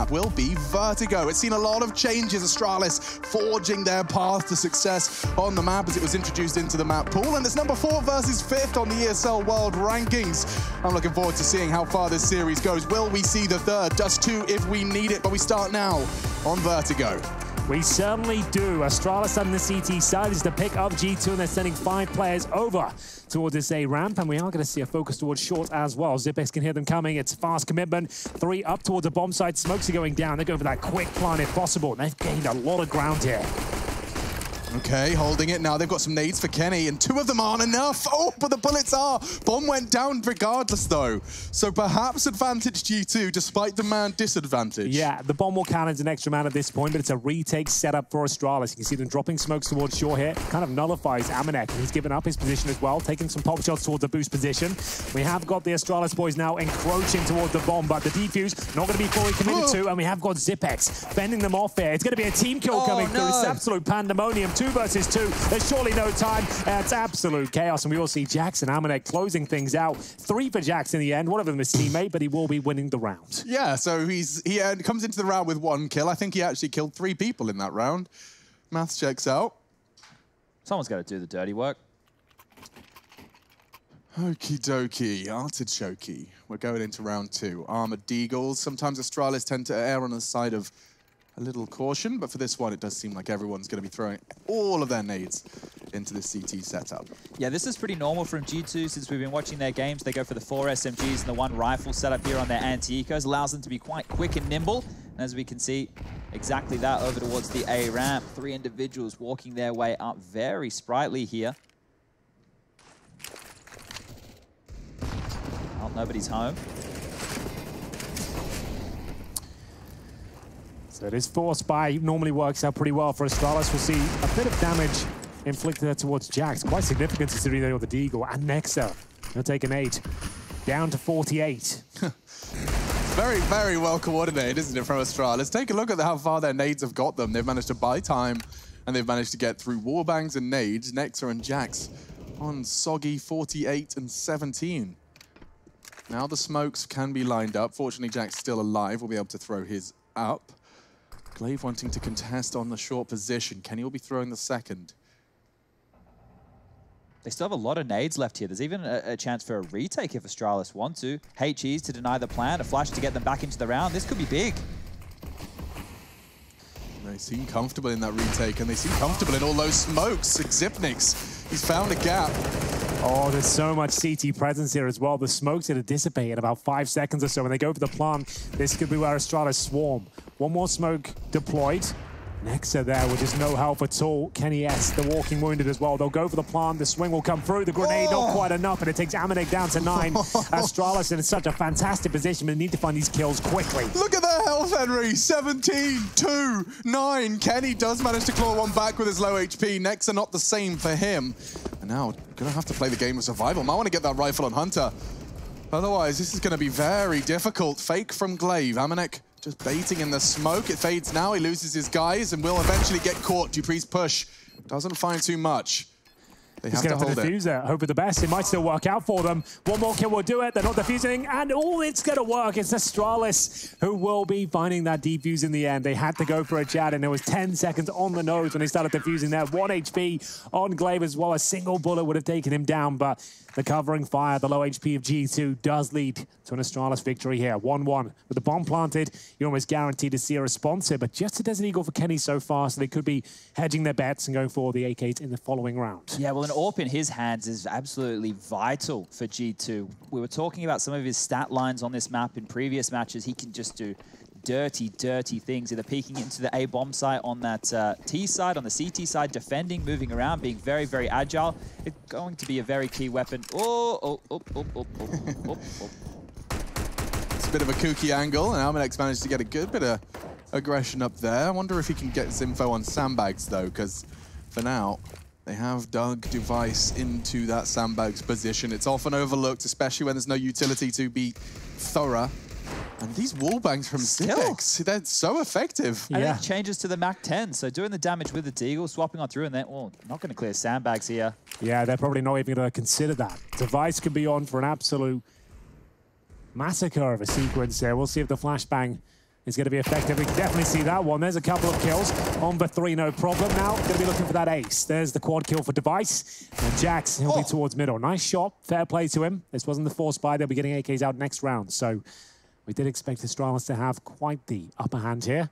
map will be Vertigo. It's seen a lot of changes. Astralis forging their path to success on the map as it was introduced into the map pool, and it's number 4 versus 5th on the ESL World Rankings. I'm looking forward to seeing how far this series goes. Will we see the 3rd? Just 2 if we need it, but we start now on Vertigo. We certainly do. Astralis on the CT side is the pick of G2, and they're sending 5 players over towards this A ramp, and we are going to see a focus towards short as well. Zipex can hear them coming. It's fast commitment. 3 up towards the bomb site. Smokes are going down. They're going for that quick plant if possible. They've gained a lot of ground here. Okay, holding it now. They've got some nades for Kenny, and 2 of them aren't enough. Oh, but the bullets are. Bomb went down regardless, though. So perhaps advantage G2, despite the man disadvantage. Yeah, the bomb will count as an extra man at this point, but it's a retake setup for Astralis. You can see them dropping smokes towards shore here. Kind of nullifies Amanek, and he's given up his position as well, taking some pop shots towards the boost position. We have got the Astralis boys now encroaching towards the bomb, but the defuse not going to be fully committed to, and we have got Zipex fending them off here. It's going to be a team kill coming through. It's absolute pandemonium. 2 versus 2. There's surely no time. It's absolute chaos, and we will see Jackson Amanek closing things out. 3 for Jackson in the end. One of them is teammate, but he will be winning the round. Yeah, so he comes into the round with 1 kill. I think he actually killed 3 people in that round. Maths checks out. Someone's got to do the dirty work. Okie dokie, artichoke. We're going into round 2. Armored Deagles. Sometimes Astralis tend to err on the side of a little caution, but for this one, it does seem like everyone's going to be throwing all of their nades into the CT setup. Yeah, this is pretty normal from G2 since we've been watching their games. They go for the 4 SMGs and the 1 rifle setup here on their anti-ecos. Allows them to be quite quick and nimble. And as we can see, exactly that over towards the A ramp. 3 individuals walking their way up very sprightly here. Oh, nobody's home. So this force buy normally works out pretty well for Astralis. We'll see a bit of damage inflicted there towards Jax. Quite significant considering they got the Deagle and Nexa. They'll take an 8. Down to 48. Very, very well coordinated, isn't it, from Astralis? Take a look at how far their nades have got them. They've managed to buy time, and they've managed to get through warbangs and nades. Nexa and Jax on soggy 48 and 17. Now the smokes can be lined up. Fortunately, Jax still alive. We'll be able to throw his up. Glaive wanting to contest on the short position. Kenny will be throwing the 2nd. They still have a lot of nades left here. There's even a chance for a retake if Astralis want to. HEs to deny the plan, a flash to get them back into the round. This could be big. They seem comfortable in that retake, and they seem comfortable in all those smokes. Xipnix, he's found a gap. Oh, there's so much CT presence here as well. The smoke's going to dissipate in about 5 seconds or so. When they go for the plant, this could be where Astralis swarm. 1 more smoke deployed. Nexa there with just no help at all. Kenny S, the walking wounded as well. They'll go for the plant. The swing will come through. The grenade not quite enough, and it takes Amanek down to 9. Astralis in such a fantastic position, but they need to find these kills quickly. Look at their health, Henry. 17, 2, 9. Kenny does manage to claw 1 back with his low HP. Nexa not the same for him. And now, going to have to play the game of survival. Might want to get that rifle on Hunter. Otherwise, this is going to be very difficult. Fake from Glaive. Amanek just baiting in the smoke. It fades now. He loses his guys and will eventually get caught. Dupree's push doesn't find too much. They have to hold it. Defuse there. Hope for the best. It might still work out for them. 1 more kill will do it. They're not defusing, and it's going to work. It's Astralis who will be finding that defuse in the end. They had to go for a chat, and there was 10 seconds on the nose when they started defusing there. 1 HP on Glaive as well. A single bullet would have taken him down, but the covering fire, the low HP of G2 does lead to an Astralis victory here. 1-1. With the bomb planted, you're almost guaranteed to see a response here, but just a Desert Eagle for Kenny so far, so they could be hedging their bets and going for the AKs in the following round. Yeah, well, an AWP in his hands is absolutely vital for G2. We were talking about some of his stat lines on this map in previous matches. He can just do dirty, dirty things, either peeking into the A bomb site on that T side, on the CT side, defending, moving around, being very, very agile. It's going to be a very key weapon. Oh. It's a bit of a kooky angle, and Almanek's managed to get a good bit of aggression up there. I wonder if he can get his info on sandbags, though, because for now, they have dug Device into that sandbags position. It's often overlooked, especially when there's no utility to be thorough. And these wallbangs from Zipex, they're so effective. And it changes to the MAC-10, so doing the damage with the Deagle, swapping on through, and then, well, not going to clear sandbags here. Yeah, they're probably not even going to consider that. Device could be on for an absolute massacre of a sequence there. We'll see if the flashbang is going to be effective. We can definitely see that one. There's a couple of kills on the 3, no problem. Now, going to be looking for that ace. There's the quad kill for Device. And Jax, he'll be towards middle. Nice shot. Fair play to him. This wasn't the force buy. They'll be getting AKs out next round. So we did expect Astralis to have quite the upper hand here.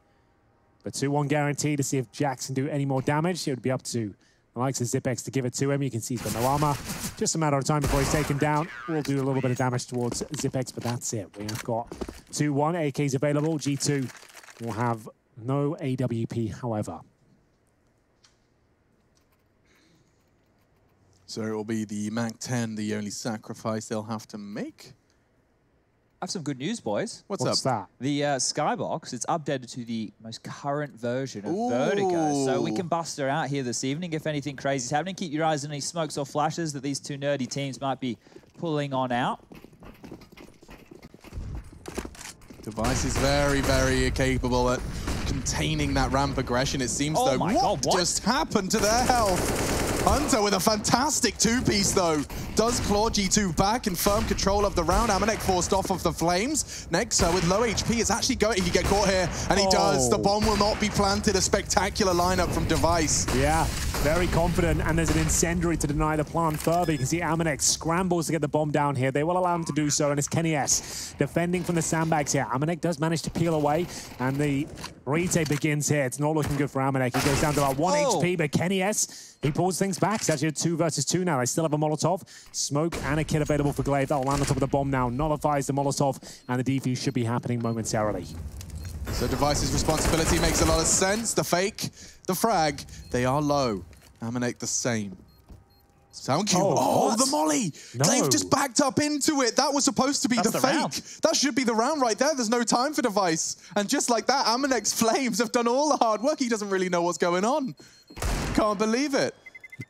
But 2-1 guarantee to see if Jax can do any more damage. It would be up to the likes of Zipex to give it to him. You can see he's got no armor. Just a matter of time before he's taken down. We'll do a little bit of damage towards Zipex, but that's it. We have got 2-1 AKs available. G2 will have no AWP, however. So it will be the MAC-10, the only sacrifice they'll have to make. I have some good news, boys. What's that? The Skybox, it's updated to the most current version of Vertigo. So we can bust her out here this evening if anything crazy is happening. Keep your eyes on any smokes or flashes that these two nerdy teams might be pulling on out. Device is very, very capable at containing that ramp aggression. It seems though, what just happened to their health? Hunter with a fantastic 2-piece though. Does claw G2 back in firm control of the round. Amanek forced off of the flames. Nexa with low HP is actually going, he can get caught here, and he does. The bomb will not be planted. A spectacular lineup from Device. Yeah, very confident, and there's an incendiary to deny the plant further. You can see Amanek scrambles to get the bomb down here. They will allow him to do so, and it's Kenny S defending from the sandbags here. Amanek does manage to peel away, and the retake begins here. It's not looking good for Amanek. He goes down to about 1 HP, but Kenny S, he pulls things back. It's actually a 2 versus 2 now. They still have a Molotov. Smoke and a kit available for Glaive. That will land on top of the bomb now. Nullifies the Molotov, and the defuse should be happening momentarily. So Device's responsibility makes a lot of sense. The fake, the frag, they are low. Amanek the same. Sound cue. Oh, the molly. No. Glaive just backed up into it. That was supposed to be the fake. Round. That should be the round right there. There's no time for Device. And just like that, Amanek's flames have done all the hard work. He doesn't really know what's going on. Can't believe it.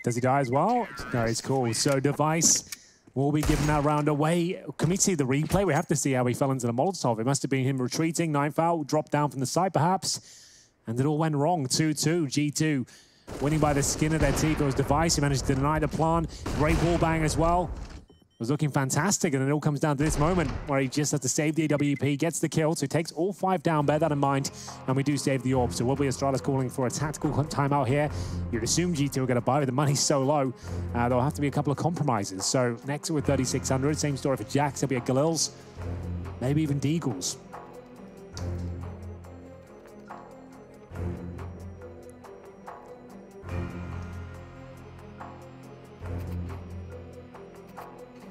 Does he die as well? No, it's cool. So Device will be giving that round away. Can we see the replay? We have to see how he fell into the Molotov. It must have been him retreating. 9 foul, dropped down from the side perhaps. And it all went wrong. 2-2. G2 winning by the skin of their teeth. It was Device who managed to deny the plan. Great wallbang as well. Was looking fantastic, and it all comes down to this moment where he just has to save the AWP, gets the kill, so he takes all 5 down, bear that in mind, and we do save the orb. So will be Astralis calling for a tactical timeout here. You'd assume G2 are going to buy, but the money's so low, there'll have to be a couple of compromises. So next with 3,600, same story for Jax, there'll be a Galil's, maybe even Deagles.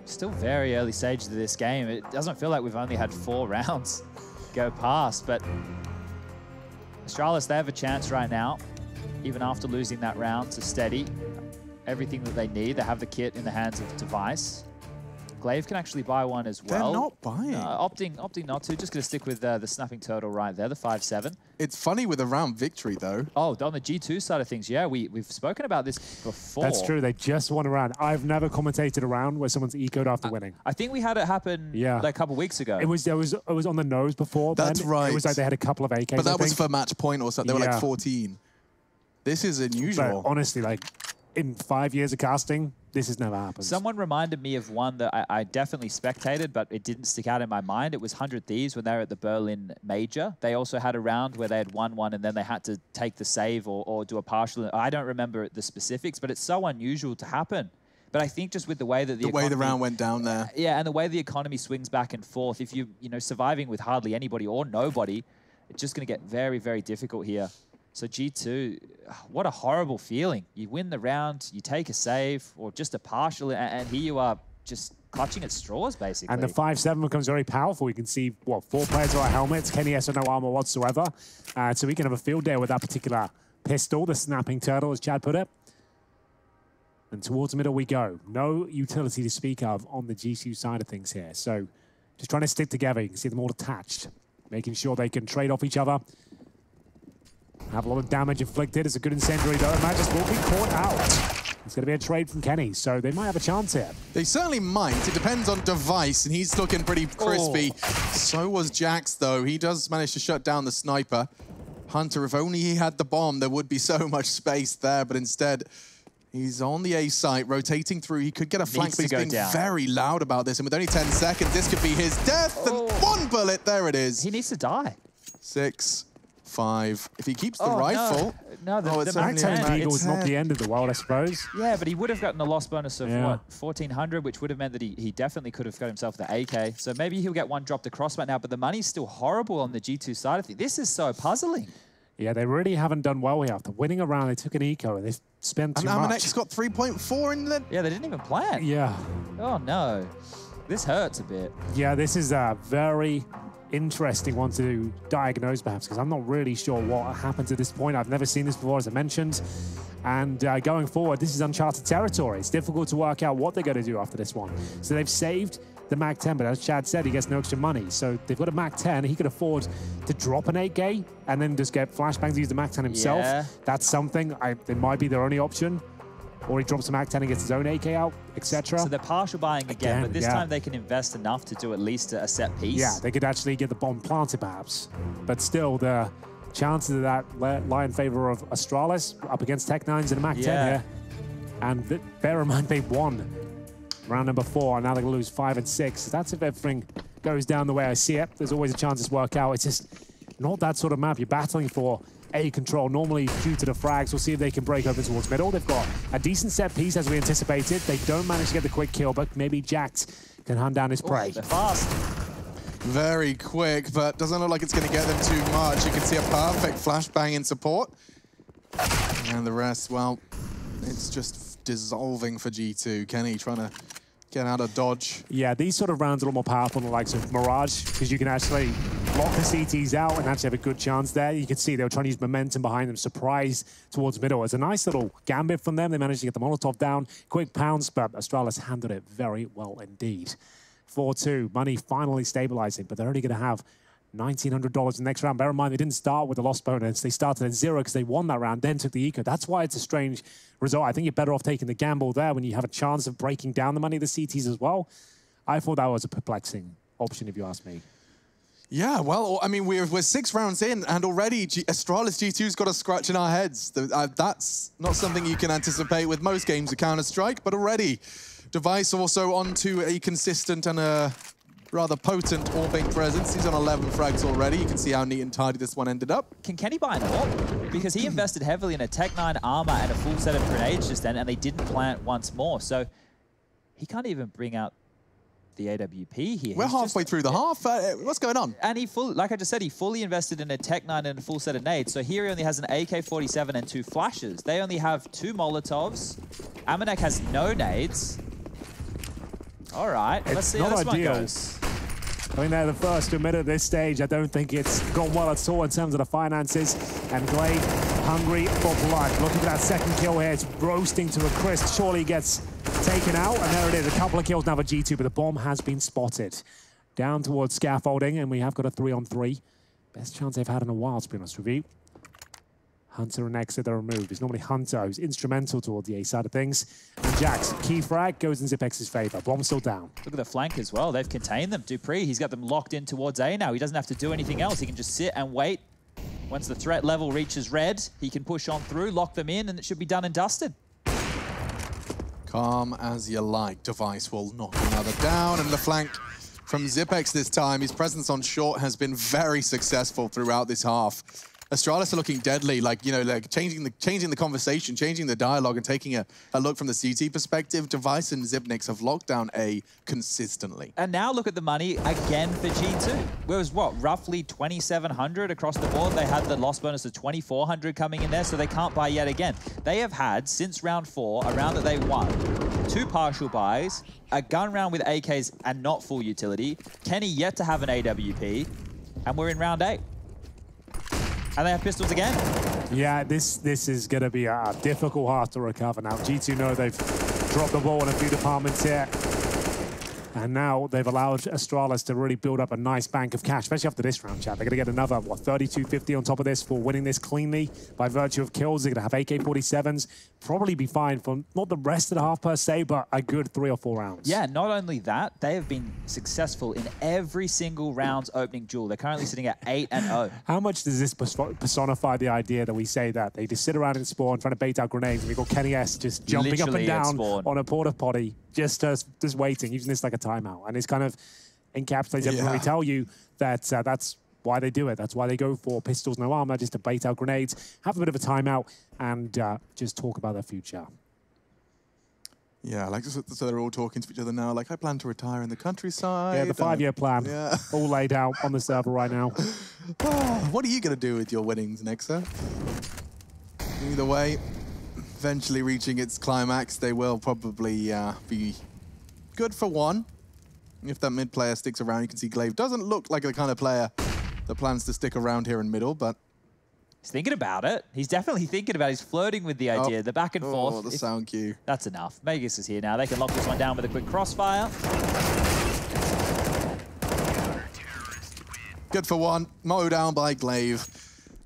Still very early stages of this game. It doesn't feel like we've only had 4 rounds go past, but Astralis, they have a chance right now, even after losing that round, to steady everything that they need. They have the kit in the hands of Device. Glaive can actually buy one as well. They're not buying. Opting not to. Just going to stick with the snapping turtle right there, the 5-7. It's funny with a round victory, though. Oh, on the G2 side of things, yeah, we've spoken about this before. That's true. They just won a round. I've never commentated a round where someone's ecoed after winning. I think we had it happen like a couple weeks ago. It was on the nose before. That's right. It was like they had a couple of AKs. But that was for match point or something. They were like 14. This is unusual. But honestly, like in 5 years of casting, this has never happened. Someone reminded me of one that I definitely spectated, but it didn't stick out in my mind. It was 100 Thieves when they were at the Berlin Major. They also had a round where they had won one and then they had to take the save or do a partial. I don't remember the specifics, but it's so unusual to happen. But I think just with the way that the round went down there. Yeah, and the way the economy swings back and forth, if you surviving with hardly anybody or nobody, it's just going to get very, very difficult here. So G2, what a horrible feeling. You win the round, you take a save, or just a partial, and here you are just clutching at straws, basically. And the 5-7 becomes very powerful. You can see, 4 players are helmets. Kenny has no armor whatsoever. So we can have a field day with that particular pistol, the snapping turtle, as Chad put it. And towards the middle we go. No utility to speak of on the G2 side of things here. So just trying to stick together. You can see them all attached, making sure they can trade off each other. Have a lot of damage inflicted. It's a good incendiary, though. Magus will be caught out. It's going to be a trade from Kenny, so they might have a chance here. They certainly might. It depends on Device, and he's looking pretty crispy. So was Jax, though. He does manage to shut down the sniper. Hunter, if only he had the bomb, there would be so much space there, but instead, he's on the A site, rotating through. He could get a flank, but he's being very loud about this, and with only 10 seconds, this could be his death, and 1 bullet, there it is. He needs to die. 6, 5. If he keeps the rifle... No, it's the only Mac 10's Mac Eagle is not 10. the end of the world, I suppose. Yeah, but he would have gotten a loss bonus of, Yeah. what, 1,400, which would have meant that he definitely could have got himself the AK. So maybe he'll get one dropped across right now, but the money's still horrible on the G2 side of things. This is so puzzling. Yeah, they really haven't done well here. After winning a round, they took an eco and they spent too And much. Amanek's got 3.4 in the... Yeah, they didn't even plan. Yeah. Oh, no. This hurts a bit. Yeah, this is a very interesting one to diagnose, perhaps, because I'm not really sure what happened at this point. I've never seen this before, as I mentioned. And going forward, this is uncharted territory. It's difficult to work out what they're going to do after this one. So they've saved the Mac 10, but as Chad said, he gets no extra money. So they've got a Mac 10. He could afford to drop an 8K and then just get flashbangs to use the Mac 10 himself. Yeah. That's something. It might be their only option. Or he drops a Mac 10 and gets his own AK out, etc. So they're partial buying again, but this yeah. time they can invest enough to do at least a set piece. Yeah, they could actually get the bomb planted, perhaps. But still, the chances of that lie in favor of Astralis up against Tech9s and a Mac 10 here. And bear in mind, they won round number 4, and now they're going to lose 5 and 6. That's if everything goes down the way I see it. There's always a chance this work out. It's just not that sort of map. You're battling for A control, normally due to the frags. We'll see if they can break open towards middle. They've got a decent set piece, as we anticipated. They don't manage to get the quick kill, but maybe Jax can hunt down his prey. They're fast. Very quick, but doesn't look like it's going to get them too much. You can see a perfect flashbang in support. And the rest, well, it's just dissolving for G2. Kenny trying to get out of dodge. Yeah, these sort of rounds are a lot more powerful than the likes of Mirage, because you can actually lock the CTs out and actually have a good chance there. You can see they were trying to use momentum behind them, surprise towards middle. It's a nice little gambit from them. They managed to get the Molotov down, quick pounce, but Astralis handled it very well indeed. 4-2, money finally stabilizing, but they're only going to have $1,900 in the next round. Bear in mind, they didn't start with the lost bonus. They started at 0 because they won that round, then took the eco. That's why it's a strange result. I think you're better off taking the gamble there when you have a chance of breaking down the money of the CTs as well. I thought that was a perplexing option, if you ask me. Yeah, well, I mean, we're 6 rounds in, and already Astralis G2's got a scratch in our heads. That's not something you can anticipate with most games of Counter-Strike, but already Device also onto a consistent and a rather potent AWP presence. He's on 11 frags already. You can see how neat and tidy this one ended up. Can Kenny buy an AWP? Because he invested heavily in a Tech9 armor and a full set of grenades just then, and they didn't plant once more. So he can't even bring out the AWP here. We're halfway through the half. What's going on? And he like I just said, he fully invested in a Tech9 and a full set of nades. So here he only has an AK-47 and 2 flashes. They only have 2 Molotovs. Amanek has no nades. All right, let's see how this one goes. I think they're the first to admit at this stage. I don't think it's gone well at all in terms of the finances. And Glade, hungry for blood. Looking for that second kill here. It's roasting to a crisp. Surely gets taken out. And there it is. A couple of kills now for G2, but the bomb has been spotted. Down towards scaffolding, and we have got a 3-on-3. Best chance they've had in a while, to be honest with you. Hunter and Exit are removed. It's normally Hunter who's instrumental toward the A side of things. And Jax, key frag, goes in Zipex's favor. Bomb still down. Look at the flank as well. They've contained them. Dupree, he's got them locked in towards A now. He doesn't have to do anything else. He can just sit and wait. Once the threat level reaches red, he can push on through, lock them in, and it should be done and dusted. Calm as you like. Device will knock another down, and the flank from Zipex this time. His presence on short has been very successful throughout this half. Astralis are looking deadly, like, you know, like changing the conversation, changing the dialogue, and taking a look from the CT perspective. Device and Zipnix have locked down A consistently. And now look at the money again for G2. It was, what, roughly 2,700 across the board. They had the loss bonus of 2,400 coming in there, so they can't buy yet again. They have had, since round 4, a round that they won, 2 partial buys, a gun round with AKs and not full utility, Kenny yet to have an AWP, and we're in round 8. And they have pistols again. Yeah, this is going to be a difficult half to recover now. G2 know they've dropped the ball in a few departments here. And now they've allowed Astralis to really build up a nice bank of cash, especially after this round, chat. They're going to get another, what, 32.50 on top of this for winning this cleanly by virtue of kills. They're going to have AK-47s, probably be fine for not the rest of the half per se, but a good 3 or 4 rounds. Yeah, not only that, they have been successful in every single round's opening duel. They're currently sitting at 8-0. How much does this personify the idea that we say that they just sit around in spawn trying to bait out grenades, and we've got Kenny S just jumping Literally up and down spawn on a porta potty, just waiting, using this like a timeout. And it's kind of encapsulates everything we tell you that that's why they do it. That's why they go for pistols, no armor, just to bait out grenades, have a bit of a timeout, and just talk about their future. Yeah, like so they're all talking to each other now. Like, I plan to retire in the countryside. Yeah, the 5-year plan. Yeah. All laid out on the server right now. What are you going to do with your winnings, Nexa? Either way, eventually reaching its climax, they will probably be good for one. If that mid player sticks around, you can see Glaive doesn't look like the kind of player that plans to stick around here in middle, but... He's thinking about it. He's definitely thinking about it. He's flirting with the idea, the back and forth. Oh, the sound cue. That's enough. Magus is here now. They can lock this one down with a quick crossfire. Good for one. Mow down by Glaive.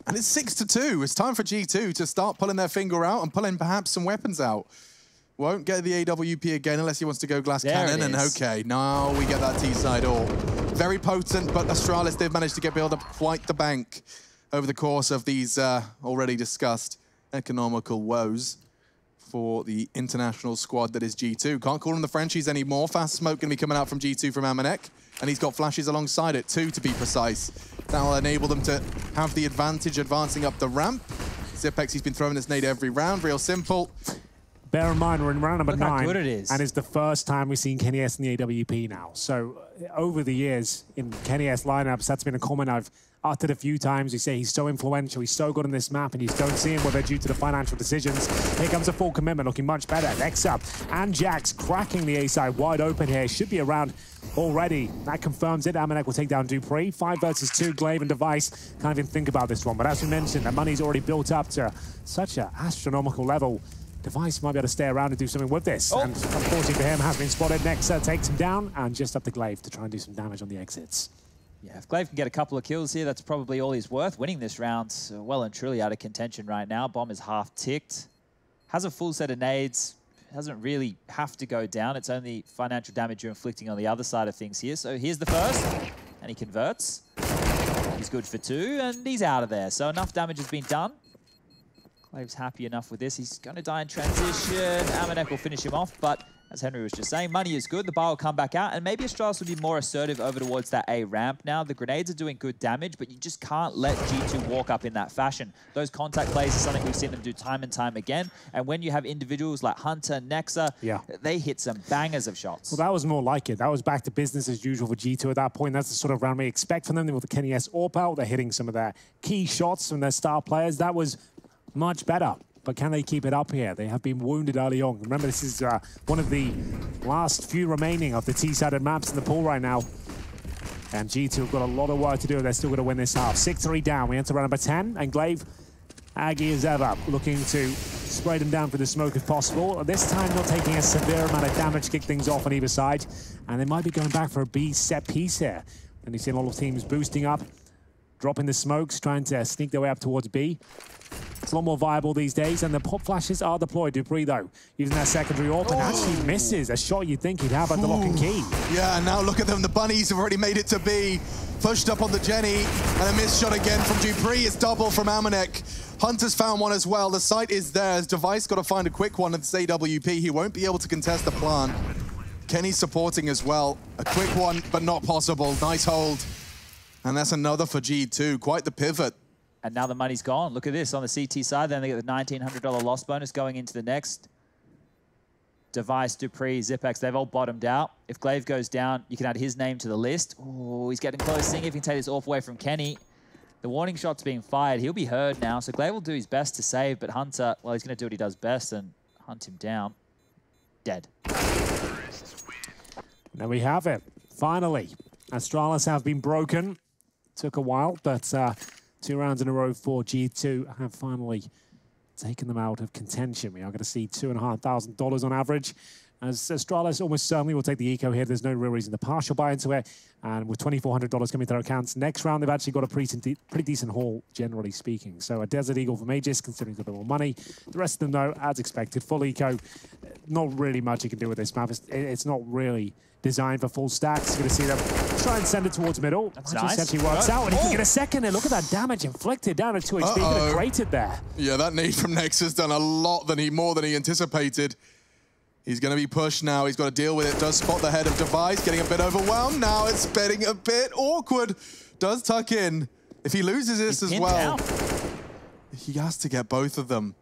And it's 6-2. It's time for G2 to start pulling their finger out and pulling perhaps some weapons out. Won't get the AWP again unless he wants to go glass cannon. And okay, now we get that T-side all. Very potent, but Astralis, they've managed to get build up quite the bank over the course of these already discussed economical woes for the international squad that is G2. Can't call them the Frenchies anymore. Fast smoke going to be coming out from G2 from Amanek, and he's got flashes alongside it, 2 to be precise. That'll enable them to have the advantage advancing up the ramp. Zipex, he's been throwing this nade every round, real simple. Bear in mind, we're in round number 9, how good it is. And it's the first time we've seen Kenny S in the AWP now. So over the years in Kenny S lineups, that's been a comment I've uttered a few times. You say he's so influential, he's so good on this map, and you don't see him whether due to the financial decisions. Here comes a full commitment, looking much better. Next up, and Jax cracking the A side wide open here. Should be around already. That confirms it. Amanek will take down Dupree. 5 versus 2, Glaive and Device. Can't even think about this one. But as we mentioned, the money's already built up to such an astronomical level. Device might be able to stay around and do something with this. And unfortunately for him, has been spotted. Nexa takes him down, and just up to Glaive to try and do some damage on the exits. Yeah, if Glaive can get a couple of kills here, that's probably all he's worth. Winning this round, well and truly out of contention right now. Bomb is half ticked. Has a full set of nades. Doesn't really have to go down. It's only financial damage you're inflicting on the other side of things here. So here's the first, and he converts. He's good for 2, and he's out of there. So enough damage has been done. Glaive's happy enough with this. He's going to die in transition. Amanek will finish him off, but as Henry was just saying, money is good. The bar will come back out, and maybe Astralis will be more assertive over towards that A ramp now. The grenades are doing good damage, but you just can't let G2 walk up in that fashion. Those contact plays are something we've seen them do time and time again, and when you have individuals like Hunter, Nexa, they hit some bangers of shots. Well, that was more like it. That was back to business as usual for G2 at that point. That's the sort of round we expect from them. With the Kenny S AWP out, they're hitting some of their key shots from their star players. That was much better. But can they keep it up here? They have been wounded early on. Remember, this is one of the last few remaining of the T-sided maps in the pool right now. And G2 have got a lot of work to do. They're still going to win this half. 6-3 down. We enter round number 10. And Glaive, Aggie as ever, looking to spray them down for the smoke if possible. This time, not taking a severe amount of damage, kick things off on either side. And they might be going back for a B set piece here. And you see a lot of teams boosting up, dropping the smokes, trying to sneak their way up towards B. It's a lot more viable these days, and the pop flashes are deployed. Dupree, though, using that secondary AWP, and actually misses a shot you'd think he'd have at the lock and key. Yeah, and now look at them. The bunnies have already made it to B. Pushed up on the Jenny, and a missed shot again from Dupree. It's double from Amanek. Hunter's found one as well. The site is theirs. Device got to find a quick one at this AWP. He won't be able to contest the plant. Kenny's supporting as well. A quick one, but not possible. Nice hold. And that's another for G2. Quite the pivot. And now the money's gone. Look at this on the CT side. Then they get the $1,900 loss bonus going into the next. Device, Dupree, Zipex, they've all bottomed out. If Glaive goes down, you can add his name to the list. Oh, he's getting close. Seeing if he can take this off away from Kenny. The warning shot's being fired. He'll be heard now. So Glaive will do his best to save, but Hunter, well, he's going to do what he does best and hunt him down. Dead. There we have it. Finally, Astralis have been broken. Took a while, but 2 rounds in a row for G2 have finally taken them out of contention. We are going to see $2,500 on average, as Astralis almost certainly will take the eco here. There's no real reason to partial buy into it. And with $2,400 coming to their accounts, next round they've actually got a pretty decent haul, generally speaking. So a Desert Eagle for Mages, considering a bit more money. The rest of them, though, as expected, full eco. Not really much you can do with this map. It's not really designed for full stacks. You're going to see them try and send it towards middle. That's nice. Actually works out, and he can get a second there. Look at that damage inflicted down at 2 HP. Could have created there. Yeah, that nade from Nex has done a lot more than he anticipated. He's going to be pushed now. He's got to deal with it. Does spot the head of Device, getting a bit overwhelmed. Now it's getting a bit awkward. does tuck in. If he loses this as well, he has to get both of them.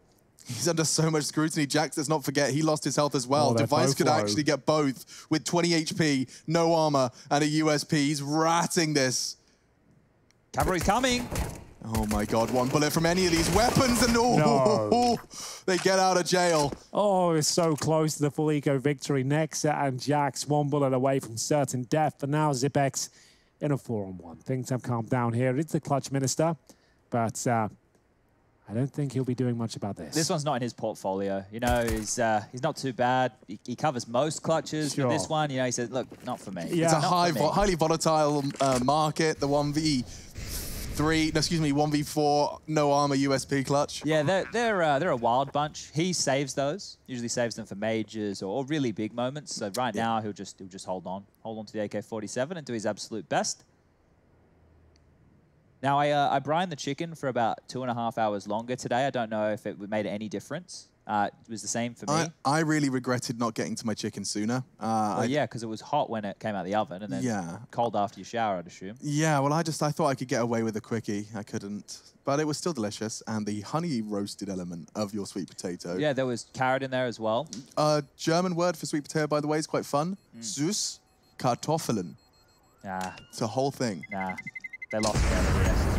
He's under so much scrutiny. Jax, let's not forget, he lost his health as well. Oh, Device could actually get both with 20 HP, no armor, and a USP. He's ratting this. Cavalry's coming. Oh my God, one bullet from any of these weapons and they get out of jail. Oh, it's so close to the full eco victory. Nexa and Jax, one bullet away from certain death. But now Zipex in a 4-on-1. Things have calmed down here. It's the clutch minister, but I don't think he'll be doing much about this. This one's not in his portfolio. You know, he's not too bad. He covers most clutches. Sure. But this one, you know, he said, look, not for me. Yeah. It's a highly volatile market, the 1v4, no armor USP clutch. Yeah, they're a wild bunch. He saves those. Usually saves them for majors or really big moments. So right now he'll just hold on to the AK-47 and do his absolute best. Now I brined the chicken for about 2.5 hours longer today. I don't know if it made any difference. It was the same for me. I really regretted not getting to my chicken sooner. Well, yeah, because it was hot when it came out of the oven and then cold after you shower, I'd assume. Yeah, well, I thought I could get away with a quickie. I couldn't. But it was still delicious. And the honey roasted element of your sweet potato. Yeah, there was carrot in there as well. German word for sweet potato, by the way, is quite fun. Süß Kartoffeln. Nah. It's a whole thing. Nah. They lost their yes.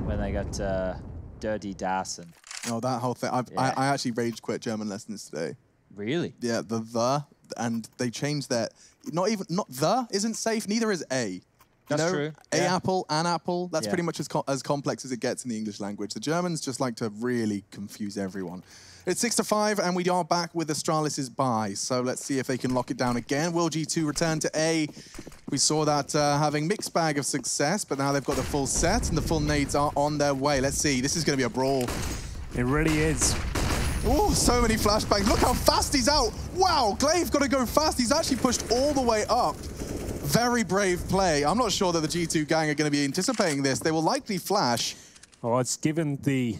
When they got dirty das and... Oh, that whole thing. I actually rage quit German lessons today. Really? Yeah, and they changed that. Not the isn't safe, neither is a. That's true. A apple, an apple. That's pretty much as complex as it gets in the English language. The Germans just like to really confuse everyone. It's 6-5, and we are back with Astralis' bye. So let's see if they can lock it down again. Will G2 return to A? We saw that having mixed bag of success, but now they've got the full set, and the full nades are on their way. Let's see. This is going to be a brawl. It really is. Oh, so many flashbangs. Look how fast he's out. Wow, Glaive got to go fast. He's actually pushed all the way up. Very brave play. I'm not sure that the G2 gang are going to be anticipating this. They will likely flash. Oh, it's given the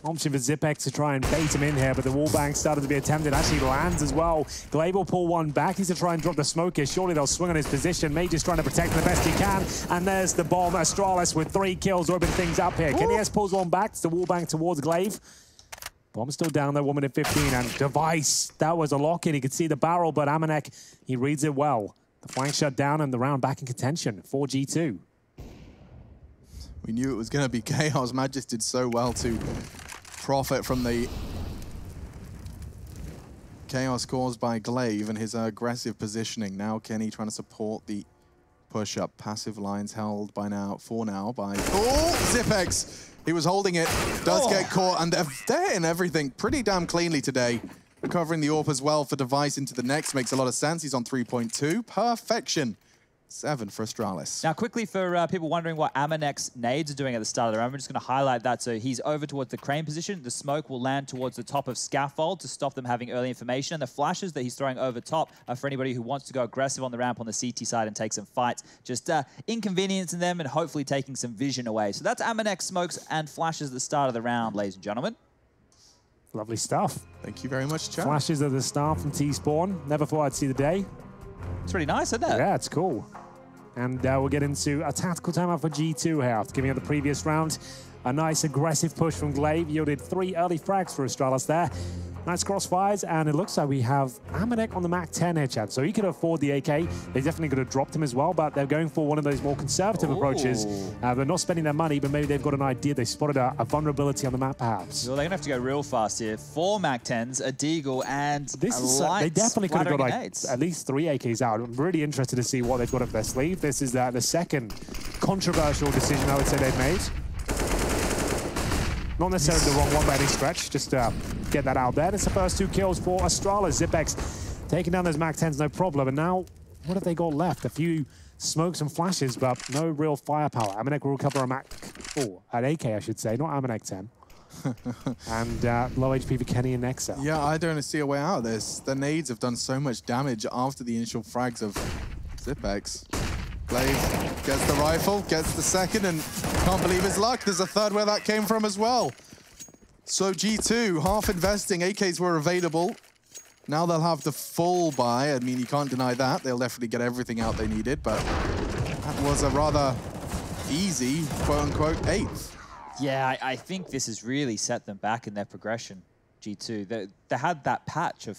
option for Zipex to try and bait him in here, but the wallbang started to be attempted. Actually lands as well. Glaive will pull one back. He's to try and drop the smoke here. Surely they'll swing on his position. Major's trying to protect him the best he can. And there's the bomb. Astralis with 3 kills, open things up here. KNS pulls one back. It's the wallbang towards Glaive. Bomb's still down there, 1:15, and Device, that was a lock-in. He could see the barrel, but Amanek, he reads it well. The flank shut down and the round back in contention for G2. We knew it was going to be Chaos. Magis did so well to profit from the chaos caused by Glaive and his aggressive positioning. Now Kenny trying to support the push-up. Passive lines held by for now by... Oh, Zipex! He was holding it, does get caught, and they're hitting everything pretty damn cleanly today. Recovering the AWP as well for Device into the next makes a lot of sense. He's on 3.2. Perfection. 7 for Astralis. Now, quickly for people wondering what Amanek's nades are doing at the start of the round, I'm just going to highlight that. So he's over towards the crane position. The smoke will land towards the top of scaffold to stop them having early information. And the flashes that he's throwing over top are for anybody who wants to go aggressive on the ramp on the CT side and take some fights. Just inconveniencing them and hopefully taking some vision away. So that's Amanek's smokes and flashes at the start of the round, ladies and gentlemen. Lovely stuff. Thank you very much, Chad. Flashes at the start from T-Spawn. Never thought I'd see the day. It's pretty nice, isn't it? Yeah, it's cool. And we'll get into a tactical timeout for G2 here. After giving up the previous round, a nice aggressive push from Glaive yielded 3 early frags for Astralis there. Nice crossfires, and it looks like we have Amanek on the Mac 10 here, Chad. So he could afford the AK. They definitely could have dropped him as well, but they're going for one of those more conservative approaches. They're not spending their money, but maybe they've got an idea. They spotted a vulnerability on the map, perhaps. Well, they're going to have to go real fast here. 4 Mac 10s, a Deagle, and they definitely could have got like at least 3 AKs out. I'm really interested to see what they've got up their sleeve. This is the second controversial decision I would say they've made. Not necessarily the wrong one by any stretch, just get that out there. It's the first 2 kills for Astralis. Zipex taking down those Mac 10s, no problem. And now, what have they got left? A few smokes and flashes, but no real firepower. Amanek will recover a Mac 4, an AK, I should say, not Amanek 10. And low HP for Kenny and Nexa. Yeah, I don't see a way out of this. The nades have done so much damage after the initial frags of Zipex. Glaive gets the rifle, gets the second, and can't believe his luck. There's a third where that came from as well. So G2, half investing, AKs were available. Now they'll have the full buy. I mean, you can't deny that. They'll definitely get everything out they needed, but That was a rather easy, quote-unquote, 8th. Yeah, I think this has really set them back in their progression, G2. They had that patch of,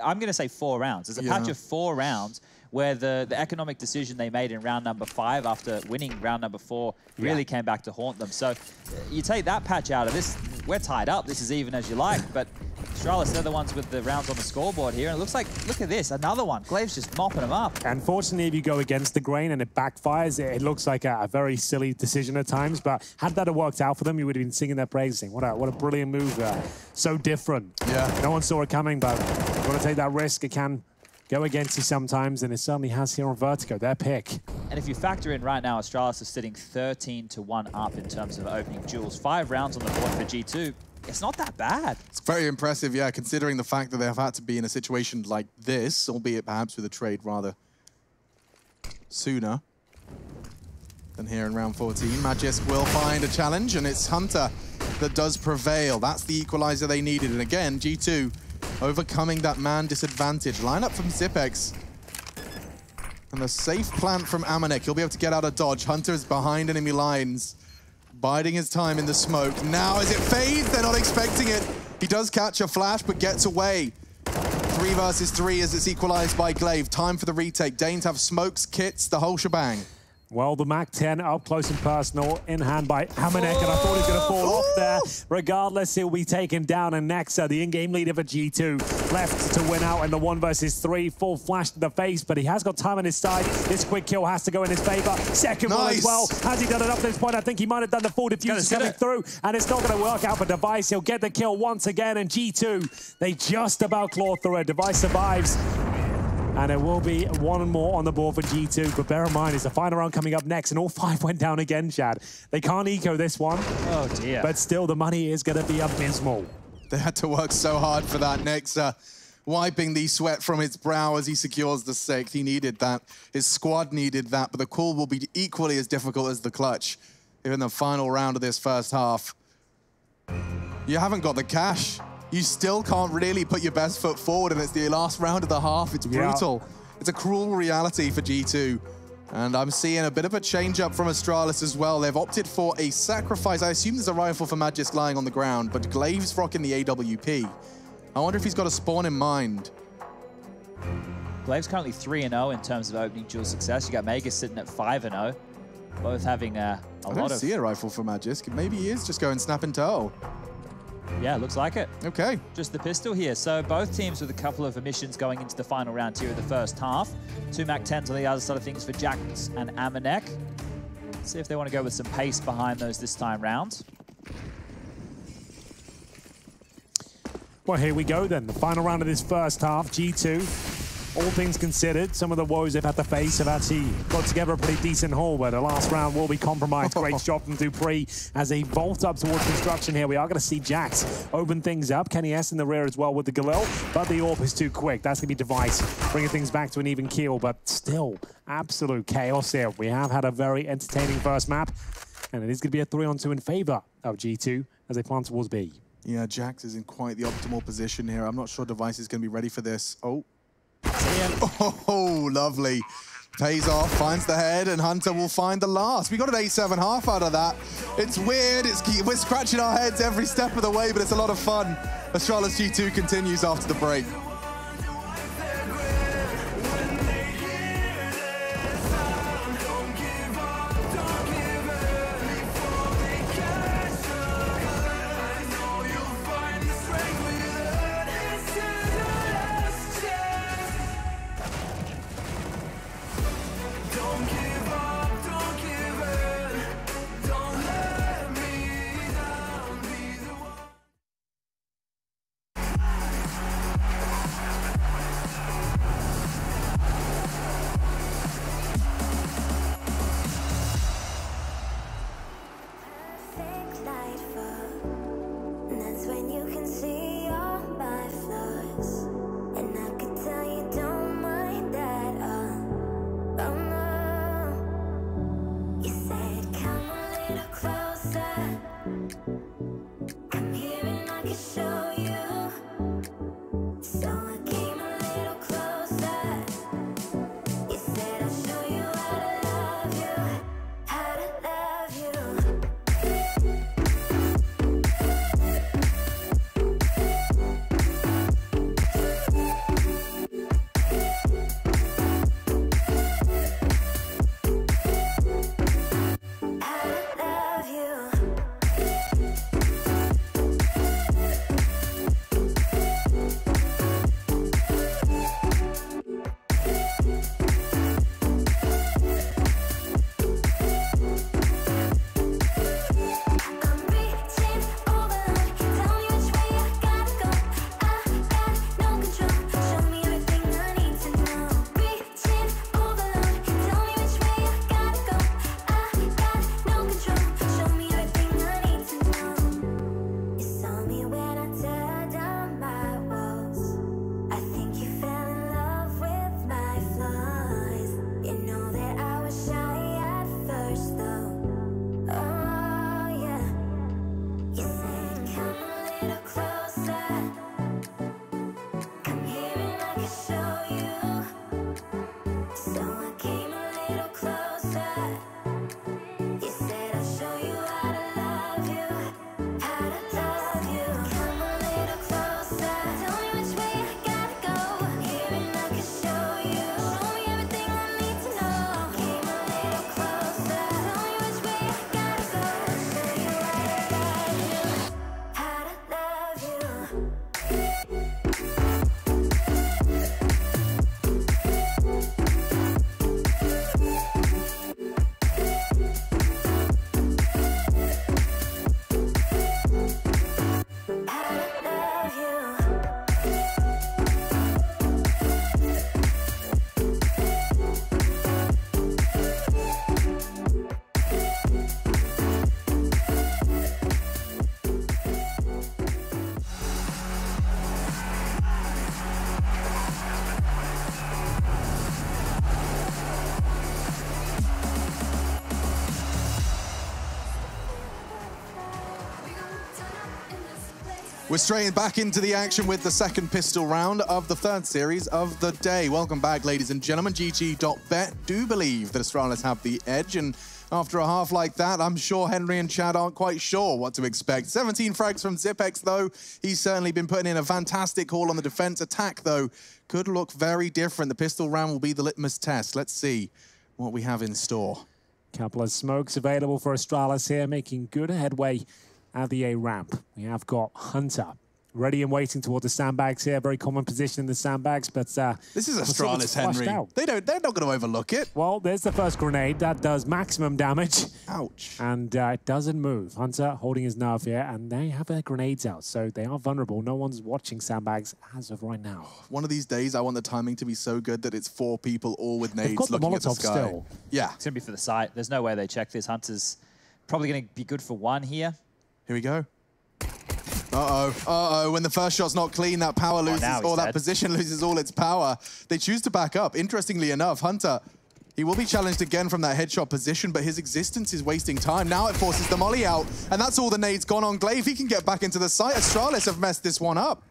I'm going to say 4 rounds. There's a patch of 4 rounds where the economic decision they made in round number 5 after winning round number 4 really came back to haunt them. So you take that patch out of this, we're tied up. This is even as you like, but Astralis, they're the ones with the rounds on the scoreboard here. And it looks like, look at this, another one. Glaive's just mopping them up. Unfortunately, if you go against the grain and it backfires, it looks like a very silly decision at times. But had that have worked out for them, you would have been singing their praises. What a brilliant move. So different. Yeah. No one saw it coming, but you want to take that risk. It can go against you sometimes, and it certainly has here on Vertigo, their pick. And if you factor in right now, Astralis is sitting 13-1 up in terms of opening duels. 5 rounds on the board for G2. It's not that bad. It's very impressive, yeah, considering the fact that they have had to be in a situation like this, albeit perhaps with a trade rather sooner than here in round 14. Magisk will find a challenge, and it's Hunter that does prevail. That's the equalizer they needed. And again, G2 overcoming that man disadvantage. Lineup from Zipex. And the safe plant from Amanek. He'll be able to get out of dodge. Hunter is behind enemy lines, biding his time in the smoke. Now as it fades, they're not expecting it. He does catch a flash, but gets away. 3 versus 3 as it's equalized by Glaive. Time for the retake. Danes have smokes, kits, the whole shebang. Well, the MAC-10 up close and personal, in hand by Amanek, and I thought he was going to fall off there. Regardless, he'll be taken down, and Nexa, the in-game leader for G2, left to win out in the 1 versus 3. Full flash to the face, but he has got time on his side. This quick kill has to go in his favor. Second one as well. Has he done it up to this point? I think he might have done the full diffuse coming through, and it's not going to work out for Device. He'll get the kill once again, and G2, they just about claw through it. Device survives. And it will be 1 more on the board for G2. But bear in mind, it's the final round coming up next, and all 5 went down again, Chad. They can't eco this one. Oh, dear. But still, the money is going to be abysmal. They had to work so hard for that. Nexa wiping the sweat from his brow as he secures the 6th. He needed that. His squad needed that. But the call will be equally as difficult as the clutch here in the final round of this first half. You haven't got the cash. You still can't really put your best foot forward, and it's the last round of the half. It's brutal. It's a cruel reality for G2. And I'm seeing a bit of a change-up from Astralis as well. They've opted for a sacrifice. I assume there's a rifle for Magisk lying on the ground, but Glaive's rocking the AWP. I wonder if he's got a spawn in mind. Glaive's currently 3-0 in terms of opening duel success. You got Magus sitting at 5-0, both having a lot of... I don't see a rifle for Magisk. Maybe he is just going snap and toe. Yeah, looks like it. Okay. Just the pistol here. So both teams with a couple of omissions going into the final round here of the first half. 2 MAC-10s on the other side of things for Jax and Amanek. Let's see if they want to go with some pace behind those this time round. Well, here we go then. The final round of this first half. G2, all things considered, some of the woes they've had to face have actually got together a pretty decent haul, but the last round will be compromised. Great shot from Dupree as they vault up towards construction here. We are going to see Jax open things up. Kenny S in the rear as well with the Galil, but the AWP is too quick. That's going to be Device, bringing things back to an even keel, but still absolute chaos here. We have had a very entertaining first map, and it is going to be a 3-on-2 in favor of G2 as they plan towards B. Yeah, Jax is in quite the optimal position here. I'm not sure Device is going to be ready for this. Oh. Oh, lovely. Pays off, finds the head, and Hunter will find the last. We got an 8-7 half out of that. It's weird. We're scratching our heads every step of the way, but it's a lot of fun. Astralis G2 continues after the break. We're straight back into the action with the second pistol round of the third series of the day. Welcome back, ladies and gentlemen. GG.bet do believe that Astralis have the edge, and after a half like that, I'm sure Henry and Chad aren't quite sure what to expect. 17 frags from Zipex, though. He's certainly been putting in a fantastic haul on the defense. Attack, though, could look very different. The pistol round will be the litmus test. Let's see what we have in store. Couple of smokes available for Astralis here, making good headway at the A ramp. We have got Hunter ready and waiting toward the sandbags here. Very common position in the sandbags, but this is Astralis, Henry. They're not going to overlook it. Well, there's the first grenade. That does maximum damage. Ouch. And it doesn't move. Hunter holding his nerve here, and they have their grenades out, so they are vulnerable. No one's watching sandbags as of right now. One of these days, I want the timing to be so good that it's 4 people all with nades looking at the sky. Still. Yeah. It's going to be for the site. There's no way they check this. Hunter's probably going to be good for 1 here. Here we go. Uh-oh. When the first shot's not clean, that power loses, or that position loses all its power. They choose to back up. Interestingly enough, Hunter, he will be challenged again from that headshot position, but his existence is wasting time. Now it forces the molly out, and that's all the nades gone on Glaive. He can get back into the site. Astralis have messed this one up.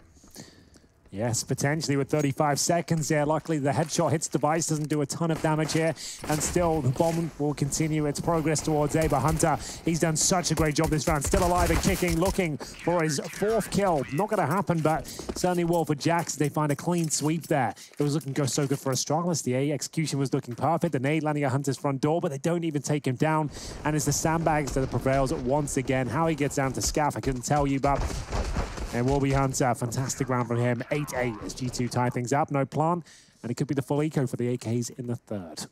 Yes, potentially with 35 seconds there. Luckily, the headshot hits device, doesn't do a ton of damage here, and still the bomb will continue its progress towards A. But Hunter, he's done such a great job this round. Still alive and kicking, looking for his 4th kill. Not going to happen, but certainly will for Jax. They find a clean sweep there. It was looking so good for Astralis. The A execution was looking perfect. The nade landing at Hunter's front door, but they don't even take him down. And it's the sandbags that prevails once again. How he gets down to Scaff, I couldn't tell you, but it will be Hunter. Fantastic round from him. 8-8 as G2 tie things up. No plan. And it could be the full eco for the AKs in the third.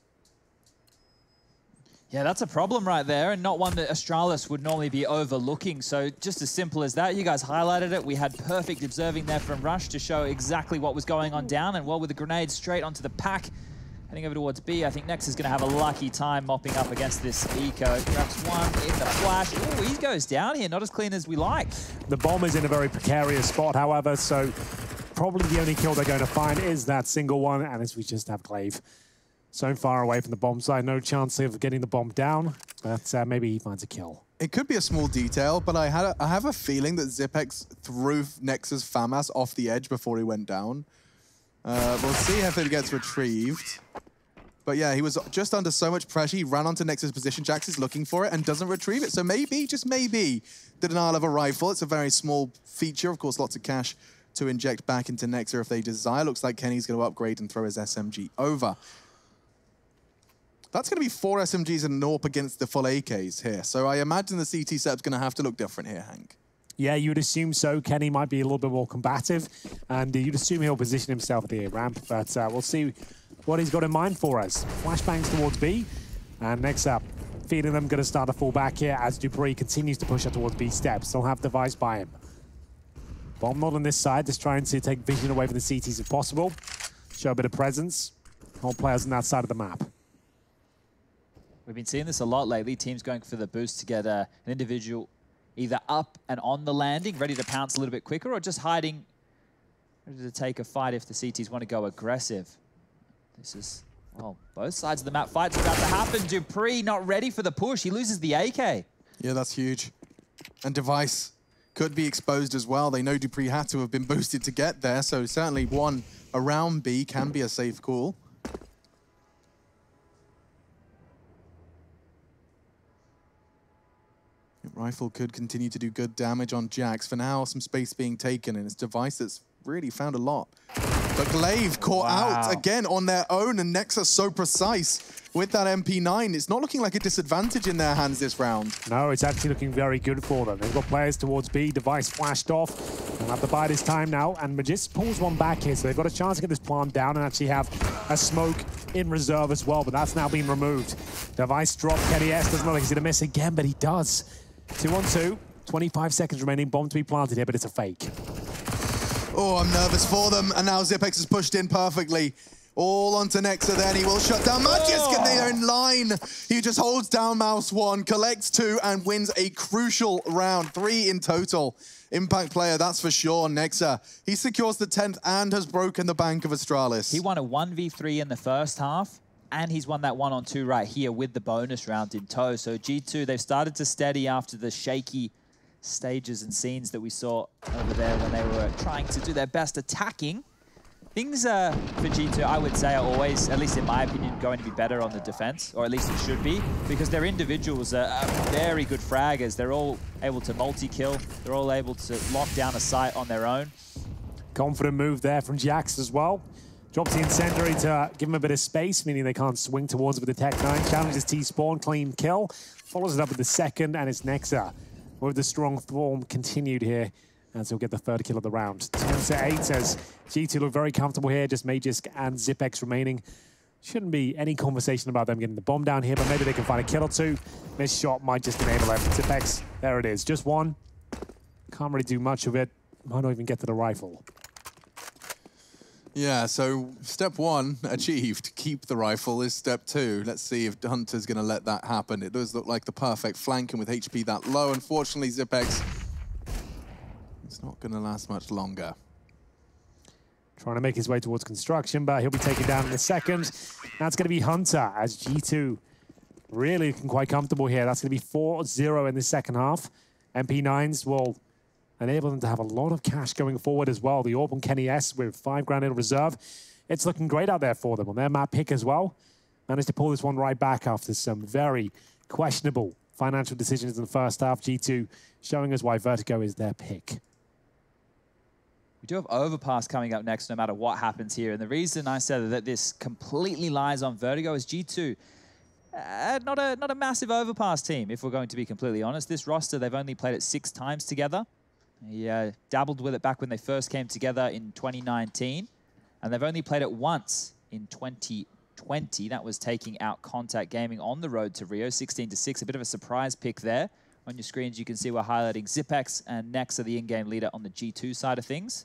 Yeah, that's a problem right there, and not one that Astralis would normally be overlooking. So just as simple as that, you guys highlighted it. We had perfect observing there from Rush to show exactly what was going on down, and well, with the grenade straight onto the pack, heading over towards B, I think Nex is going to have a lucky time mopping up against this eco. Grabs one in the flash. Ooh, he goes down here, not as clean as we like. The bomb is in a very precarious spot, however, so probably the only kill they're going to find is that single one, and as we just have Glaive so far away from the bomb side, no chance of getting the bomb down, but maybe he finds a kill. It could be a small detail, but I have a feeling that Zipex threw Nex's FAMAS off the edge before he went down. We'll see if it gets retrieved. But yeah, he was just under so much pressure, he ran onto Nex's position. Jax is looking for it and doesn't retrieve it. So maybe, just maybe, the denial of a rifle. It's a very small feature. Of course, lots of cash to inject back into Nexa if they desire. Looks like Kenny's going to upgrade and throw his SMG over. That's going to be 4 SMGs and an AWP against the full AKs here. So I imagine the CT setup's going to have to look different here, Hank. Yeah, you'd assume so. Kenny might be a little bit more combative, and you'd assume he'll position himself at the A ramp, but we'll see what he's got in mind for us. Flashbangs towards B, and next up, feeding them, going to start a fall back here as Dupree continues to push up towards B steps. They'll have device by him. Bomb not on this side, just trying to take vision away from the CTs if possible. Show a bit of presence. Hold players on that side of the map. We've been seeing this a lot lately. Teams going for the boost to get an individual either up and on the landing, ready to pounce a little bit quicker, or just hiding, ready to take a fight if the CTs want to go aggressive. This is, well, both sides of the map. Fight's about to happen. Dupree not ready for the push. He loses the AK. Yeah, that's huge. And device could be exposed as well. They know Dupree had to have been boosted to get there, so certainly one around B can be a safe call. Rifle could continue to do good damage on Jax. For now, some space being taken, and it's device that's really found a lot. But Glaive caught out again on their own, and Nexa so precise with that MP9. It's not looking like a disadvantage in their hands this round. No, it's actually looking very good for them. They've got players towards B, device flashed off. They'll have to bide his time now, and Magis pulls one back here, so they've got a chance to get this plant down and actually have a smoke in reserve as well, but that's now been removed. Device drop, Kenny S doesn't look like he's going to miss again, but he does. 2-on-2, 25 seconds remaining, bomb to be planted here, but it's a fake. Oh, I'm nervous for them, and now Zipex has pushed in perfectly. All onto Nexa then, he will shut down Magisk, and they are in line. He just holds down Mouse 1, collects 2, and wins a crucial round. 3 in total. Impact player, that's for sure. Nexa, he secures the 10th and has broken the bank of Astralis. He won a 1v3 in the first half, and he's won that 1-on-2 right here with the bonus round in tow. So G2, they've started to steady after the shaky stages and scenes that we saw over there when they were trying to do their best attacking. Things for G2, I would say, are always, at least in my opinion, going to be better on the defense, or at least it should be, because their individuals are very good fraggers. They're all able to multi-kill. They're all able to lock down a site on their own. Confident move there from Jax as well. Drops the incendiary to give him a bit of space, meaning they can't swing towards it with the Tech 9. Challenges T-Spawn, clean kill. Follows it up with the second, and it's Nexa with the strong form continued here, as he'll get the third kill of the round. 10-8 as G2 look very comfortable here, just Magisk and Zipex remaining. Shouldn't be any conversation about them getting the bomb down here, but maybe they can find a kill or two. Missed shot might just enable them. Zipex, there it is, just one. Can't really do much of it. Might not even get to the rifle. Yeah, so step one achieved. Keep the rifle is step two. Let's see if Hunter's going to let that happen. It does look like the perfect flank, and with HP that low, unfortunately, Zipex, it's not going to last much longer. Trying to make his way towards construction, but he'll be taken down in a second. That's going to be Hunter, as G2 really looking quite comfortable here. That's going to be 4-0 in the second half. MP9s will enable them to have a lot of cash going forward as well. The Orb and Kenny S with $5 grand in reserve. It's looking great out there for them on their map pick as well. Managed to pull this one right back after some very questionable financial decisions in the first half. G2 showing us why Vertigo is their pick. We do have Overpass coming up next no matter what happens here. And the reason I said that this completely lies on Vertigo is G2. Not a massive Overpass team, if we're going to be completely honest. This roster, they've only played it 6 times together. He dabbled with it back when they first came together in 2019. And they've only played it once in 2020. That was taking out Contact Gaming on the road to Rio, 16-6. A bit of a surprise pick there. On your screens, you can see we're highlighting Zipex and Nexa, the in-game leader on the G2 side of things.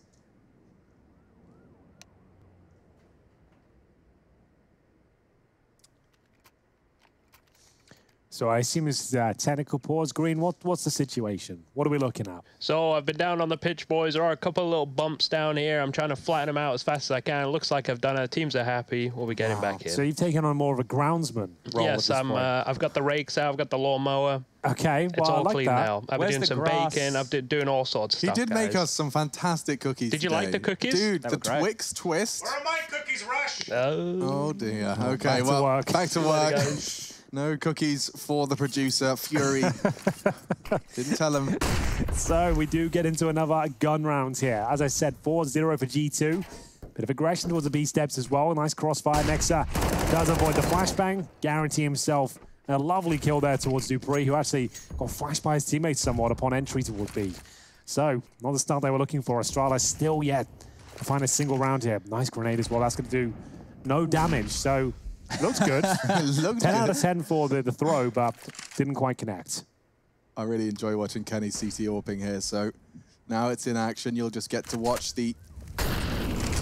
So I assume it's technical pause. Green, what's the situation? What are we looking at? So I've been down on the pitch, boys. There are a couple of little bumps down here. I'm trying to flatten them out as fast as I can. It looks like I've done it. Teams are happy. We'll be getting back in. So you've taken on more of a groundsman role. Yes, I've got the rakes out. I've got the lawnmower. Okay, it's all clean now. I've been doing some grass? baking. I've been doing all sorts of stuff. He did make us some fantastic cookies. Did you today. like the cookies? Dude, the Twix twist. Where are my cookies, Rush? Oh dear. Okay, well, back to work. No cookies for the producer, Fury. Didn't tell him. So we do get into another gun round here. As I said, 4-0 for G2. Bit of aggression towards the B steps as well. Nice crossfire. Nexa does avoid the flashbang. Guarantee himself a lovely kill there towards Dupree, who actually got flashed by his teammates somewhat upon entry towards B. So, not the start they were looking for. Astralis still yet to find a single round here. Nice grenade as well. That's going to do no damage. So, looks good. 10 out of 10 for the throw, but didn't quite connect. I really enjoy watching Kenny CT AWPing here. So, now it's in action. You'll just get to watch the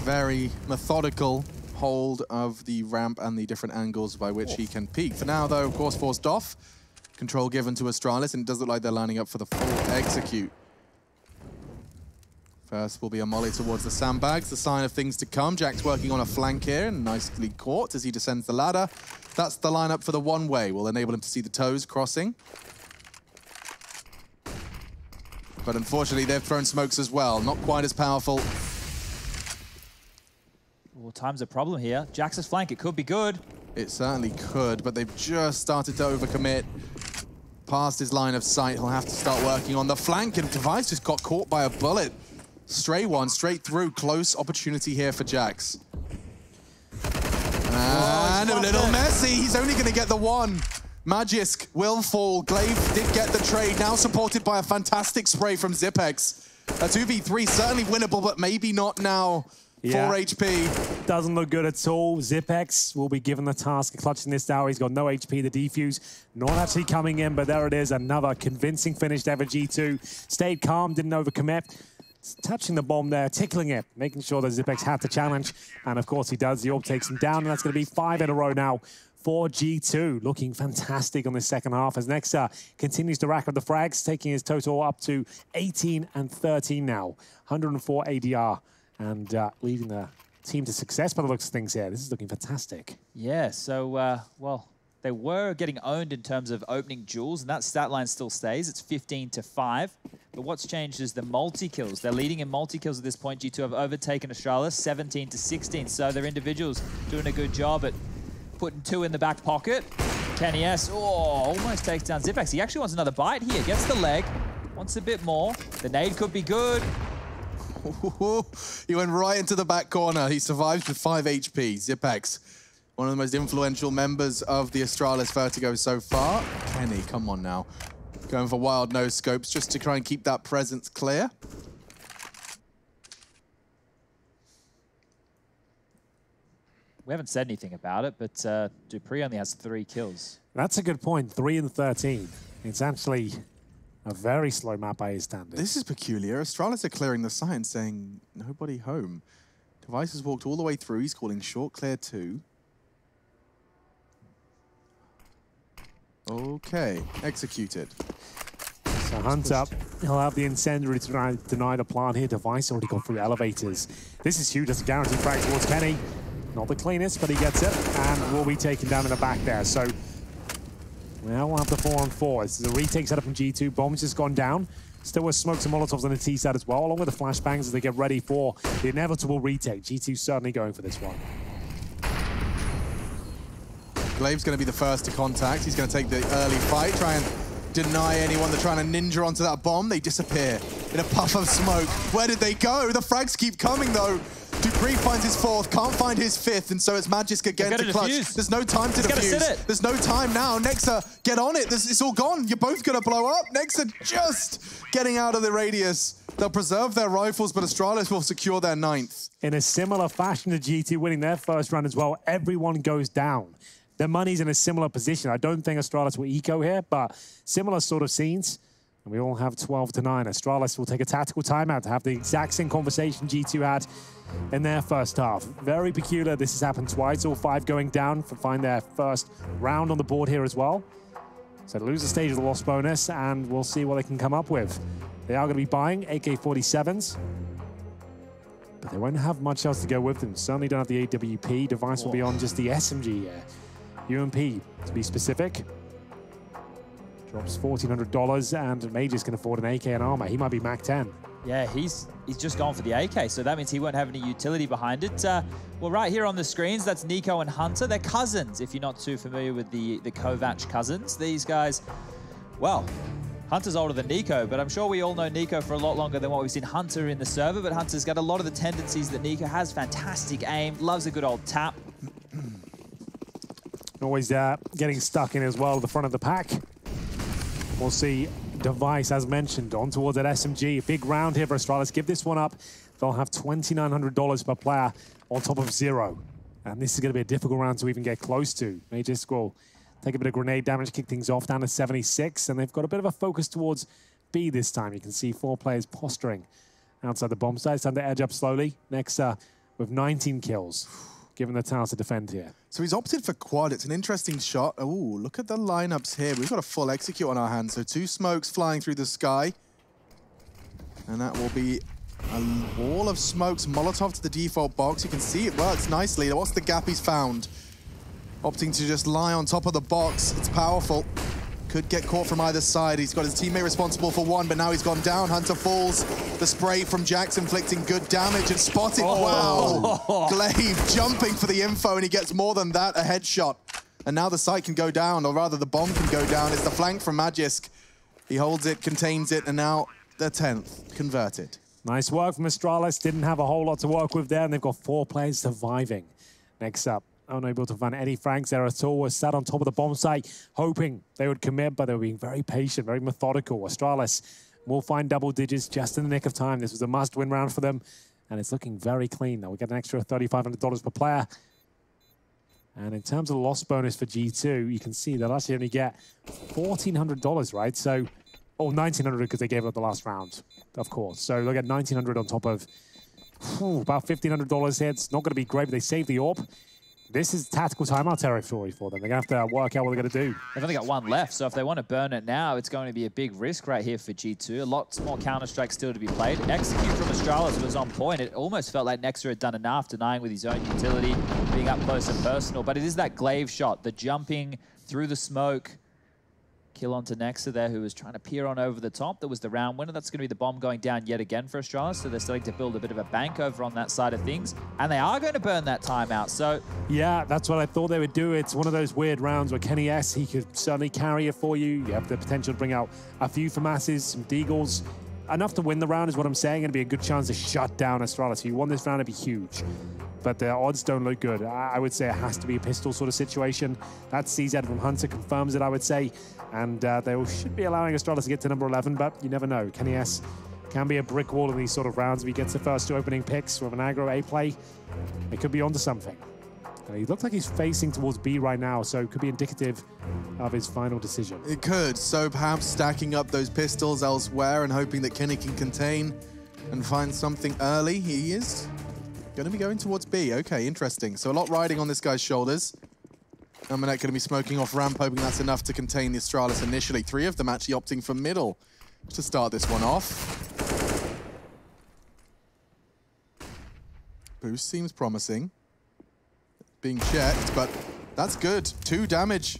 very methodical hold of the ramp and the different angles by which he can peek. For now, though, of course, forced off. Control given to Astralis, and it does look like they're lining up for the full execute. First will be a molly towards the sandbags, the sign of things to come. Jack's working on a flank here, and nicely caught as he descends the ladder. That's the lineup for the one-way. Will enable him to see the toes crossing. But unfortunately, they've thrown smokes as well. Not quite as powerful. Well, time's a problem here. Jax's flank, it could be good. It certainly could, but they've just started to overcommit. Past his line of sight, he'll have to start working on the flank, and Device just got caught by a bullet. Stray one, straight through. Close opportunity here for Jax. And a little messy. He's only going to get the one. Magisk will fall. Glaive did get the trade, now supported by a fantastic spray from Zipex. A 2v3, certainly winnable, but maybe not now. Yeah. 4 HP. Doesn't look good at all. Zipex will be given the task of clutching this tower. He's got no HP. The defuse not actually coming in, but there it is. Another convincing finish there for G2. Stayed calm, didn't overcommit. Touching the bomb there, tickling it, making sure that Zipex had to challenge. And of course he does. The orb takes him down, and that's going to be 5 in a row now for G2. Looking fantastic on the second half as Nexa continues to rack up the frags, taking his total up to 18 and 13 now. 104 ADR. And leading the team to success by the looks of things here. This is looking fantastic. Yeah, so, well, they were getting owned in terms of opening duels, and that stat line still stays. It's 15-5. But But what's changed is the multi-kills. They're leading in multi-kills at this point. G2 have overtaken Astralis 17-16. So their individuals doing a good job at putting 2 in the back pocket. Kenny S, almost takes down Zipex. He actually wants another bite here. Gets the leg, wants a bit more. The nade could be good. He went right into the back corner. He survives with 5 HP. Zipex, one of the most influential members of the Astralis Vertigo so far. Kenny, come on now. Going for wild no scopes just to try and keep that presence clear. We haven't said anything about it, but Dupree only has 3 kills. That's a good point. 3 and 13. It's actually a very slow map by his standards. This is peculiar. Astralis are clearing the sign saying nobody home. Device has walked all the way through. He's calling short clear 2. Okay, executed. So Hunt up. He'll have the incendiary to deny the plant here. Device already got through elevators. This is huge. That's a guaranteed frag towards Kenny. Not the cleanest, but he gets it. And will be taken down in the back there. So now we'll have the 4-on-4. This is a retake setup from G2. Bombs just gone down. Still with smokes and molotovs on the T side as well, along with the flashbangs as they get ready for the inevitable retake. G2 certainly going for this one. Glaive's going to be the first to contact. He's going to take the early fight, try and deny anyone. They're trying to ninja onto that bomb. They disappear in a puff of smoke. Where did they go? The frags keep coming, though. Dupree finds his 4th, can't find his 5th, and so it's Magisk again to clutch. Defuse. There's no time to defuse. There's no time now. Nexa, get on it. It's all gone. You're both going to blow up. Nexa just getting out of the radius. They'll preserve their rifles, but Astralis will secure their 9th. In a similar fashion to G2 winning their first round as well, everyone goes down. Their money's in a similar position. I don't think Astralis will eco here, but similar sort of scenes. And we all have 12-9. Astralis will take a tactical timeout to have the exact same conversation G2 had in their first half. Very peculiar. This has happened twice. All 5 going down to find their first round on the board here as well. So to lose the stage of the loss bonus, and we'll see what they can come up with. They are going to be buying AK-47s, but they won't have much else to go with them. Certainly don't have the AWP. Device will be on just the SMG here. UMP, to be specific. Drops $1,400, and Magisk can afford an AK and armor. He might be Mac 10. Yeah, he's just gone for the AK, so that means he won't have any utility behind it. Well, right here on the screens, that's Nico and Hunter. They're cousins, if you're not too familiar with the Kovac cousins. These guys, well, Hunter's older than Nico, but I'm sure we all know Nico for a lot longer than what we've seen Hunter in the server, but Hunter's got a lot of the tendencies that Nico has. Fantastic aim, loves a good old tap. Always getting stuck in as well at the front of the pack. We'll see Device, as mentioned, on towards that SMG. Big round here for Astralis. Give this one up. They'll have $2,900 per player on top of 0. And this is going to be a difficult round to even get close to. Magisk will take a bit of grenade damage, kick things off down to 76. And they've got a bit of a focus towards B this time. You can see 4 players posturing outside the bomb site. It's time to edge up slowly. Nexa with 19 kills. Given the task to defend here. So he's opted for quad. It's an interesting shot. Oh, look at the lineups here. We've got a full execute on our hands. So 2 smokes flying through the sky. And that will be a wall of smokes. Molotov to the default box. You can see it works nicely. What's the gap he's found? Opting to just lie on top of the box. It's powerful. Could get caught from either side. He's got his teammate responsible for 1, but now he's gone down. Hunter falls. The spray from Jax inflicting good damage and spotted. Oh. Wow. Glaive jumping for the info, and he gets more than that, a headshot. And now the site can go down, or rather the bomb can go down. It's the flank from Magisk. He holds it, contains it, and now the 10th converted. Nice work from Astralis. Didn't have a whole lot to work with there, and they've got 4 players surviving. Next up, unable to find any frags there at all. Was sat on top of the bomb site, hoping they would commit, but they were being very patient, very methodical. Astralis will find double digits just in the nick of time. This was a must-win round for them, and it's looking very clean. They'll get an extra $3,500 per player. And in terms of the loss bonus for G2, you can see they'll actually only get $1,400, right? So, or $1,900 because they gave up the last round, of course. So they'll get $1,900 on top of about $1,500 here. It's not going to be great, but they save the AWP. This is tactical timeout territory for them. They're going to have to work out what they're going to do. They've only got 1 left, so if they want to burn it now, it's going to be a big risk right here for G2. Lots more Counter-Strike still to be played. Execute from Astralis was on point. It almost felt like Nexa had done enough, denying with his own utility, being up close and personal. But it is that Glaive shot, the jumping through the smoke, kill onto Nexa there, who was trying to peer on over the top. That was the round winner. That's going to be the bomb going down yet again for Astralis. So they're starting to build a bit of a bank over on that side of things. And they are going to burn that timeout. So yeah, that's what I thought they would do. It's one of those weird rounds where Kenny S, he could certainly carry it for you. You have the potential to bring out a few FAMASes, some Deagles. Enough to win the round is what I'm saying. It'd be a good chance to shut down Astralis. If you won this round, it'd be huge. But the odds don't look good. I would say it has to be a pistol sort of situation. That CZ from Hunter confirms it, I would say. And they should be allowing Astralis to get to number 11, but you never know. Kenny S can be a brick wall in these sort of rounds. If he gets the first 2 opening picks with an aggro A play, it could be onto something. He looks like he's facing towards B right now, so it could be indicative of his final decision. It could. So perhaps stacking up those pistols elsewhere and hoping that Kenny can contain and find something early. He is going to be going towards B. Okay, interesting. So a lot riding on this guy's shoulders. Amanek going to be smoking off ramp, hoping that's enough to contain the Astralis initially. 3 of them actually opting for middle to start this one off. Boost seems promising. Being checked, but that's good. 2 damage.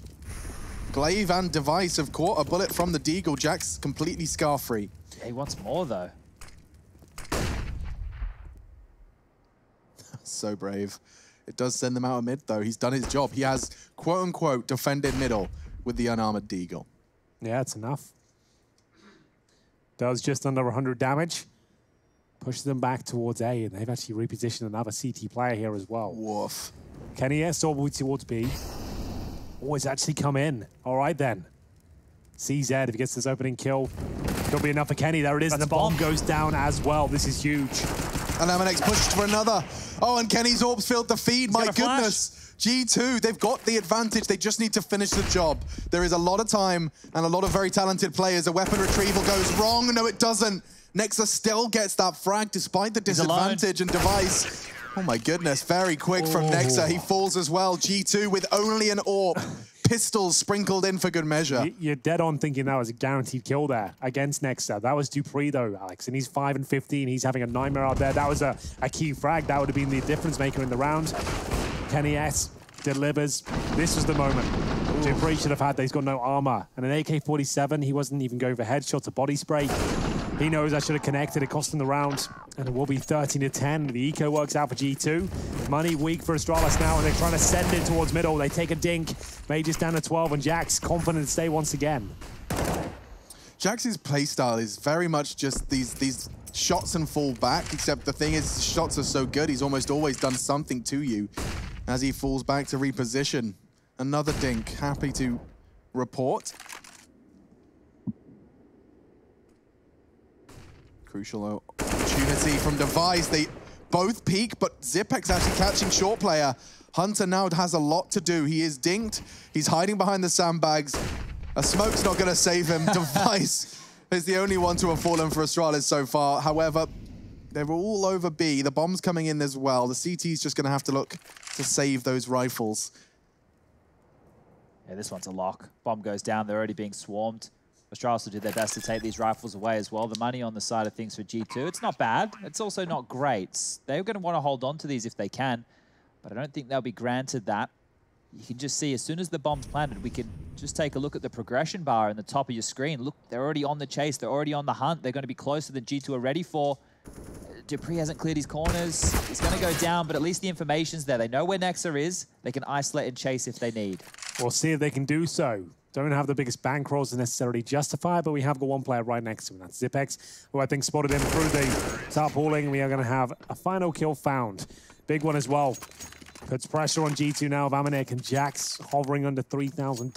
Glaive and Device have caught a bullet from the Deagle. Jack's completely scar-free. yeah, he wants more, though. So brave. It does send them out of mid, though. He's done his job. He has, quote-unquote, defended middle with the unarmored Deagle. Yeah, it's enough. Does just under 100 damage. Pushes them back towards A, and they've actually repositioned another CT player here as well. Woof. Kenny S all the way towards B. Oh, it's actually come in. All right, then. CZ, if he gets this opening kill, could be enough for Kenny. There it is, and the bomb goes down as well. This is huge. And Amanek's pushed for another. Oh, and Kenny's orbs filled the feed. My goodness. G2, they've got the advantage. They just need to finish the job. There is a lot of time and a lot of very talented players. A weapon retrieval goes wrong. No, it doesn't. Nexa still gets that frag despite the disadvantage and Device. Oh my goodness, very quick from Nexa. He falls as well. G2 with only an AWP. Pistols sprinkled in for good measure. You're dead on thinking that was a guaranteed kill there against Nexa. That was Dupree though, Alex, and he's 5 and 15. He's having a nightmare out there. That was a key frag. That would have been the difference maker in the round. Kenny S delivers. This was the moment. Dupree should have had that. He's got no armor. And an AK-47, he wasn't even going for headshots or body spray. He knows I should have connected. It cost him the round. And it will be 13-10. The eco works out for G2. Money weak for Astralis now, and they're trying to send it towards middle. They take a dink. Mage's down to 12, and Jack's confident to stay once again. Jack's playstyle is very much just these shots and fall back, except the thing is, shots are so good, he's almost always done something to you as he falls back to reposition. Another dink, happy to report. Crucial opportunity from Device. They both peak, but Zipex actually catching short player. Hunter now has a lot to do. He is dinked. He's hiding behind the sandbags. A smoke's not going to save him. Device is the only one to have fallen for Astralis so far. However, they're all over B. The bomb's coming in as well. The CT's just going to have to look to save those rifles. Yeah, this one's a lock. Bomb goes down. They're already being swarmed. Astralis will do their best to take these rifles away as well. The money on the side of things for G2, it's not bad. It's also not great. They're going to want to hold on to these if they can, but I don't think they'll be granted that. You can just see as soon as the bomb's planted, we can just take a look at the progression bar in the top of your screen. Look, they're already on the chase. They're already on the hunt. They're going to be closer than G2 are ready for. Dupree hasn't cleared his corners. He's going to go down, but at least the information's there. They know where Nexa is. They can isolate and chase if they need. We'll see if they can do so. Don't have the biggest bankrolls to necessarily justify, but we have got one player right next to him. That's Zipex, who I think spotted him through the tarpauling. We are going to have a final kill found. Big one as well. Puts pressure on G2 now of Amanek and Jax hovering under $3,000.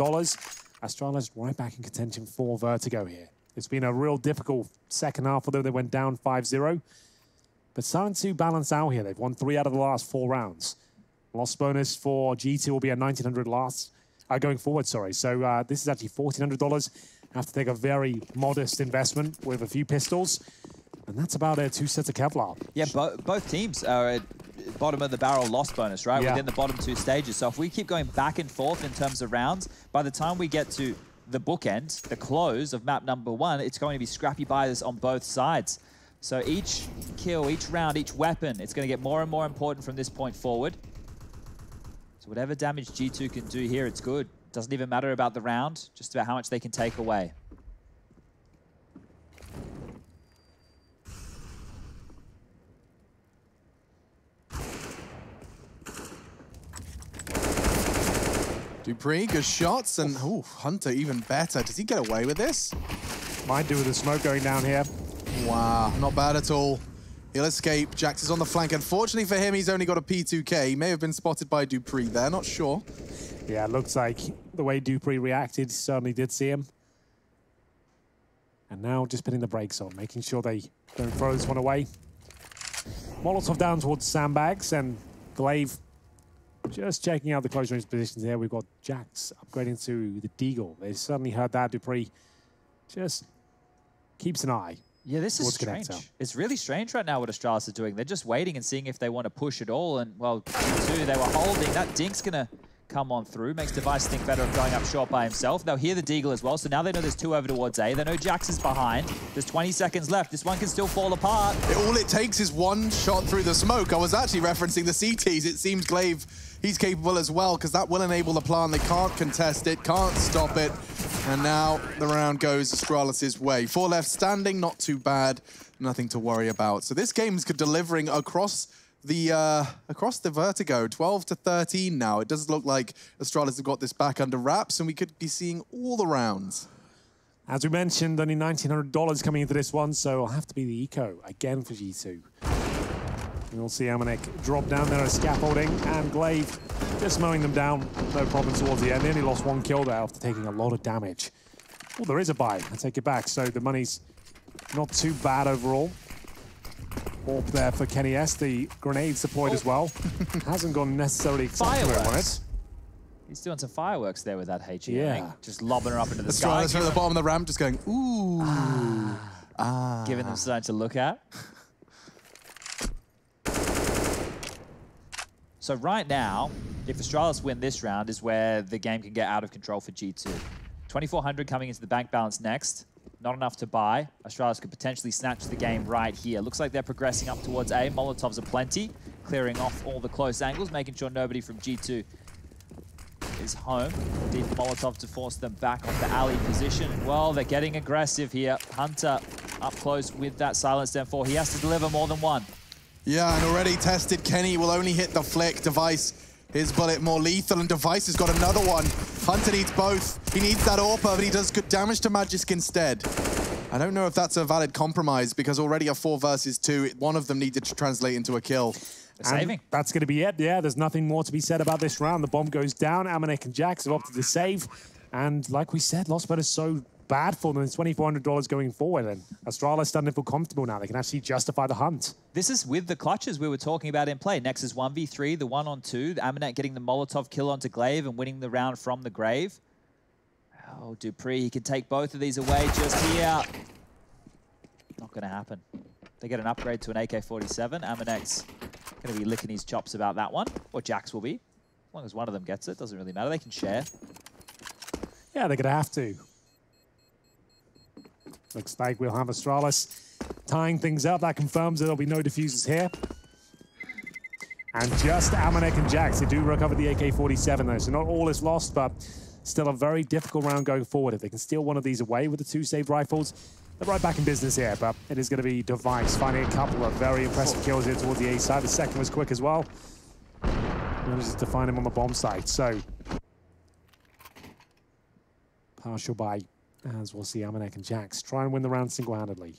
Astralis right back in contention for Vertigo here. It's been a real difficult second half, although they went down 5-0. But starting to balance out here. They've won 3 out of the last 4 rounds. Loss bonus for G2 will be at $1,900 last. Going forward, sorry. So this is actually $1,400. Have to take a very modest investment with a few pistols. And that's about 2 sets of Kevlar. Yeah, both teams are at bottom of the barrel loss bonus, right? Yeah. Within the bottom 2 stages. So if we keep going back and forth in terms of rounds, by the time we get to the bookend, the close of map number 1, it's going to be scrappy buys on both sides. So each kill, each round, each weapon, it's going to get more and more important from this point forward. So whatever damage G2 can do here, it's good. Doesn't even matter about the round, just about how much they can take away. Dupree, good shots, and Hunter even better. Does he get away with this? Might do with the smoke going down here. Wow, not bad at all. He'll escape. Jax is on the flank. Unfortunately for him, he's only got a P2K. He may have been spotted by Dupree there, not sure. Yeah, it looks like the way Dupree reacted certainly did see him. And now just putting the brakes on, making sure they don't throw this one away. Molotov down towards sandbags, and Glaive just checking out the close range positions here. We've got Jax upgrading to the Deagle. They certainly heard that. Dupree just keeps an eye. Yeah, this is strange. It's really strange right now what Astralis are doing. They're just waiting and seeing if they want to push it all. And, well, G2, they were holding. That Dink's going to come on through. Makes Device think better of going up short by himself. They'll hear the Deagle as well. So now they know there's 2 over towards A. They know Jax is behind. There's 20 seconds left. This one can still fall apart. All it takes is one shot through the smoke. I was actually referencing the CTs. It seems Glaive, he's capable as well, because that will enable the plan. They can't contest it, can't stop it. And now the round goes Astralis' way. 4 left standing, not too bad. Nothing to worry about. So this game is delivering across the Vertigo, 12-13 now. It does look like Astralis have got this back under wraps, and we could be seeing all the rounds. As we mentioned, only $1,900 coming into this one, so it'll have to be the eco again for G2. We'll see Amanek drop down there as scaffolding, and Glaive just mowing them down. No problem towards the end. They only lost 1 kill there after taking a lot of damage. Oh, there is a buy. I take it back. So the money's not too bad overall. Orb there for Kenny S. The grenades deployed as well. Hasn't gone necessarily exactly where I want it. He's doing some fireworks there with that HE. Yeah. Just lobbing her up into the sky. Astralis at the bottom of the ramp just going, ooh. Giving them something to look at. So right now, if Astralis win this round is where the game can get out of control for G2. 2,400 coming into the bank balance next. Not enough to buy. Astralis could potentially snatch the game right here. Looks like they're progressing up towards A. Molotovs are plenty, clearing off all the close angles, making sure nobody from G2 is home. Deep Molotov to force them back off the alley position. Well, they're getting aggressive here. Hunter up close with that silenced M4. He has to deliver more than one. Yeah, and already tested. Kenny will only hit the flick. Device, his bullet more lethal, and Device has got another one. Hunter needs both. He needs that AWP, but he does good damage to Magisk instead. I don't know if that's a valid compromise, because already a 4 versus 2, one of them needed to translate into a kill. Saving. That's going to be it. Yeah, there's nothing more to be said about this round. The bomb goes down. Amanek and Jax have opted to save. And like we said, lost bet is so bad for them. It's $2,400 going forward, and Astralis starting to feel comfortable now. They can actually justify the hunt. This is with the clutches we were talking about in play. Nexus 1v3, the 1-on-2. Amanek getting the Molotov kill onto Glaive and winning the round from the grave. Oh, Dupree, he can take both of these away just here. Not going to happen. They get an upgrade to an AK-47. Amanek's going to be licking his chops about that one, or Jax will be. As long as one of them gets it, doesn't really matter. They can share. Yeah, they're going to have to. Looks like we'll have Astralis tying things up. That confirms that there'll be no diffusers here. And just Amanek and Jax, they do recover the AK-47 though, so not all is lost, but still a very difficult round going forward. If they can steal one of these away with the 2 saved rifles, they're right back in business here, but it is going to be Device finding a couple of very impressive kills here towards the A side. The second was quick as well. Manages to find him on the bomb site, so partial buy, as we'll see Amanek and Jax try and win the round single-handedly.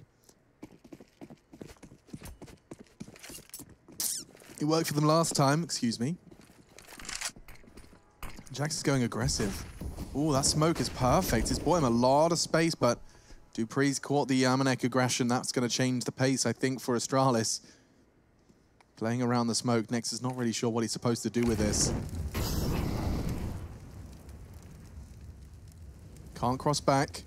It worked for them last time, excuse me. Jax is going aggressive. Oh, that smoke is perfect. It's bought him a lot of space, but Dupree's caught the Amanek aggression. That's going to change the pace, I think, for Astralis. Playing around the smoke. Nex is not really sure what he's supposed to do with this. Can't cross back.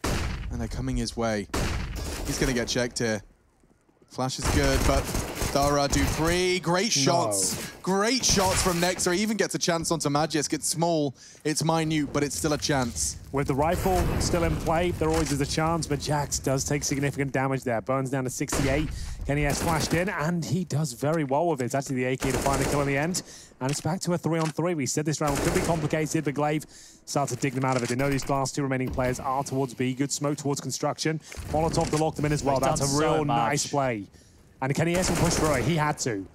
And they're coming his way. He's going to get checked here. Flash is good, but thorough Dupree. Great shots. No. Great shots from Nexa. He even gets a chance onto Magisk. It's small, it's minute, but it's still a chance. With the rifle still in play, there always is a chance, but Jax does take significant damage there. Burns down to 68. Kenny S flashed in, and he does very well with it. It's actually the AK to find the kill in the end. And it's back to a 3-on-3. We said this round could be complicated, but Glaive starts to dig them out of it. They know these last two remaining players are towards B. Good smoke towards construction. Molotov to lock them in as well. That's a real nice play. And Kenny S will push through it. He had to.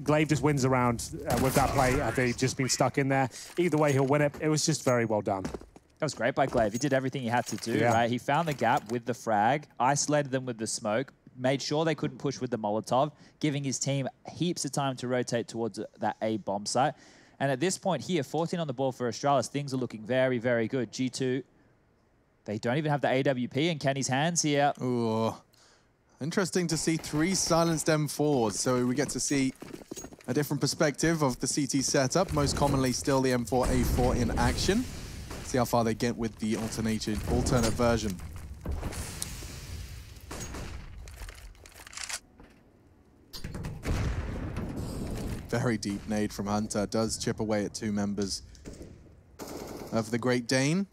Glaive just wins around with that play. They've just been stuck in there. Either way, he'll win it. It was just very well done. That was great by Glaive. He did everything he had to do, right? He found the gap with the frag, isolated them with the smoke, made sure they couldn't push with the Molotov, giving his team heaps of time to rotate towards that A bomb site. And at this point here, 14 on the ball for Astralis. Things are looking very, very good. G2, they don't even have the AWP in Kenny's hands here. Ooh. Interesting to see 3 silenced M4s, so we get to see a different perspective of the CT setup. Most commonly still the M4A4 in action. See how far they get with the alternate version. Very deep nade from Hunter. Does chip away at 2 members of the Great Dane.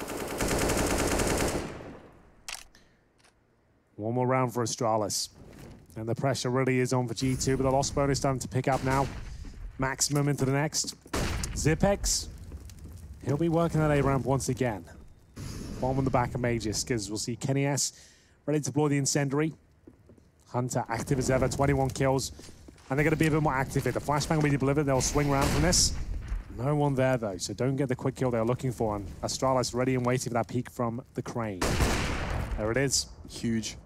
One more round for Astralis. And the pressure really is on for G2, but the loss bonus starting to pick up now. Maximum into the next. Zipex, he'll be working that A ramp once again. Bomb on the back of Magus, because we'll see Kenny S ready to deploy the incendiary. Hunter active as ever, 21 kills. And they're going to be a bit more active here. The flashbang will be delivered. They'll swing around from this. No one there, though, so don't get the quick kill they're looking for. And Astralis ready and waiting for that peek from the crane. There it is. Huge.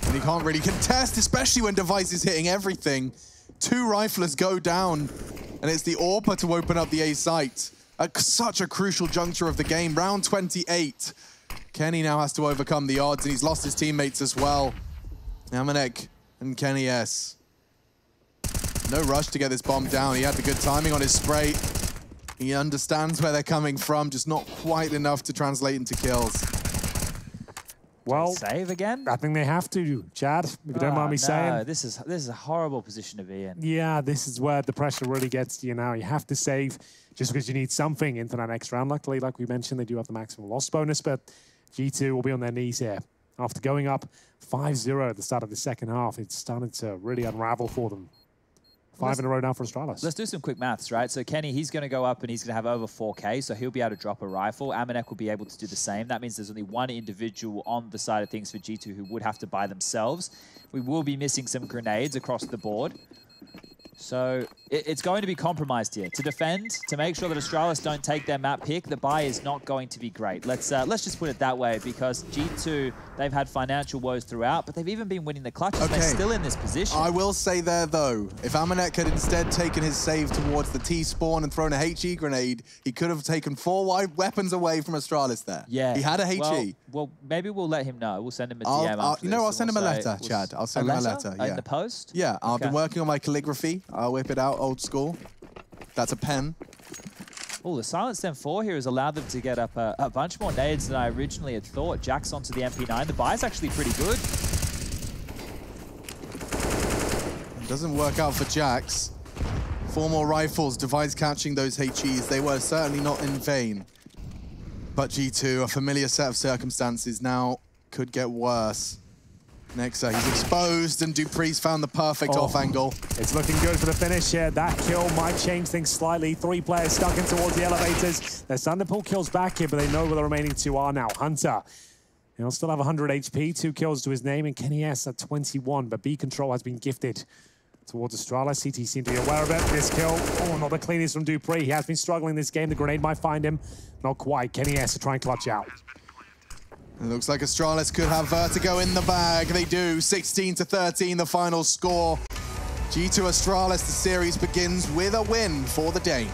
And he can't really contest, especially when Device is hitting everything. 2 riflers go down, and it's the AWPer to open up the A site. At such a crucial juncture of the game. Round 28. Kenny now has to overcome the odds, and he's lost his teammates as well. Amanek and Kenny S. No rush to get this bomb down. He had the good timing on his spray. He understands where they're coming from, just not quite enough to translate into kills. Well, save again? I think they have to, Chad, if you don't mind me saying. This is a horrible position to be in. Yeah, this is where the pressure really gets to you now. You have to save just because you need something into that next round. Luckily, like we mentioned, they do have the maximum loss bonus, but G2 will be on their knees here. After going up 5-0 at the start of the second half, it's starting to really unravel for them. 5 in a row now for Astralis. Let's do some quick maths, right? So Kenny, he's going to go up and he's going to have over 4K, so he'll be able to drop a rifle. Amanek will be able to do the same. That means there's only 1 individual on the side of things for G2 who would have to buy themselves. We will be missing some grenades across the board. So it's going to be compromised here. To defend, to make sure that Astralis don't take their map pick, the buy is not going to be great. Let's just put it that way, because G2, they've had financial woes throughout, but they've even been winning the clutches. Okay. They're still in this position. I will say there, though, if Amanek had instead taken his save towards the T-spawn and thrown a HE grenade, he could have taken 4 wide weapons away from Astralis there. Yeah. He had a HE. Well, maybe we'll let him know. We'll send him a DM after you know, I'll send him a letter, Chad. I'll send him a letter. Yeah. In the post? Yeah, I've been working on my calligraphy. I'll whip it out old school. That's a pen. Oh, the silenced M4 here has allowed them to get up a bunch more nades than I originally had thought. Jax onto the MP9. The buy's actually pretty good. It doesn't work out for Jax. 4 more rifles, Device catching those HEs. They were certainly not in vain. But G2, a familiar set of circumstances now could get worse. Nexa, he's exposed, and Dupree's found the perfect off angle. It's looking good for the finish here. That kill might change things slightly. 3 players stuck in towards the elevators. They're starting to pull kills back here, but they know where the remaining 2 are now. Hunter, he'll still have 100 HP, 2 kills to his name, and Kenny S at 21, but B control has been gifted towards Astralis. CT seem to be aware of it. This kill, not the cleanest from Dupree. He has been struggling this game. The grenade might find him. Not quite. Kenny S to try and clutch out. It looks like Astralis could have Vertigo in the bag. They do. 16-13, the final score. G2 Astralis, the series begins with a win for the Dane.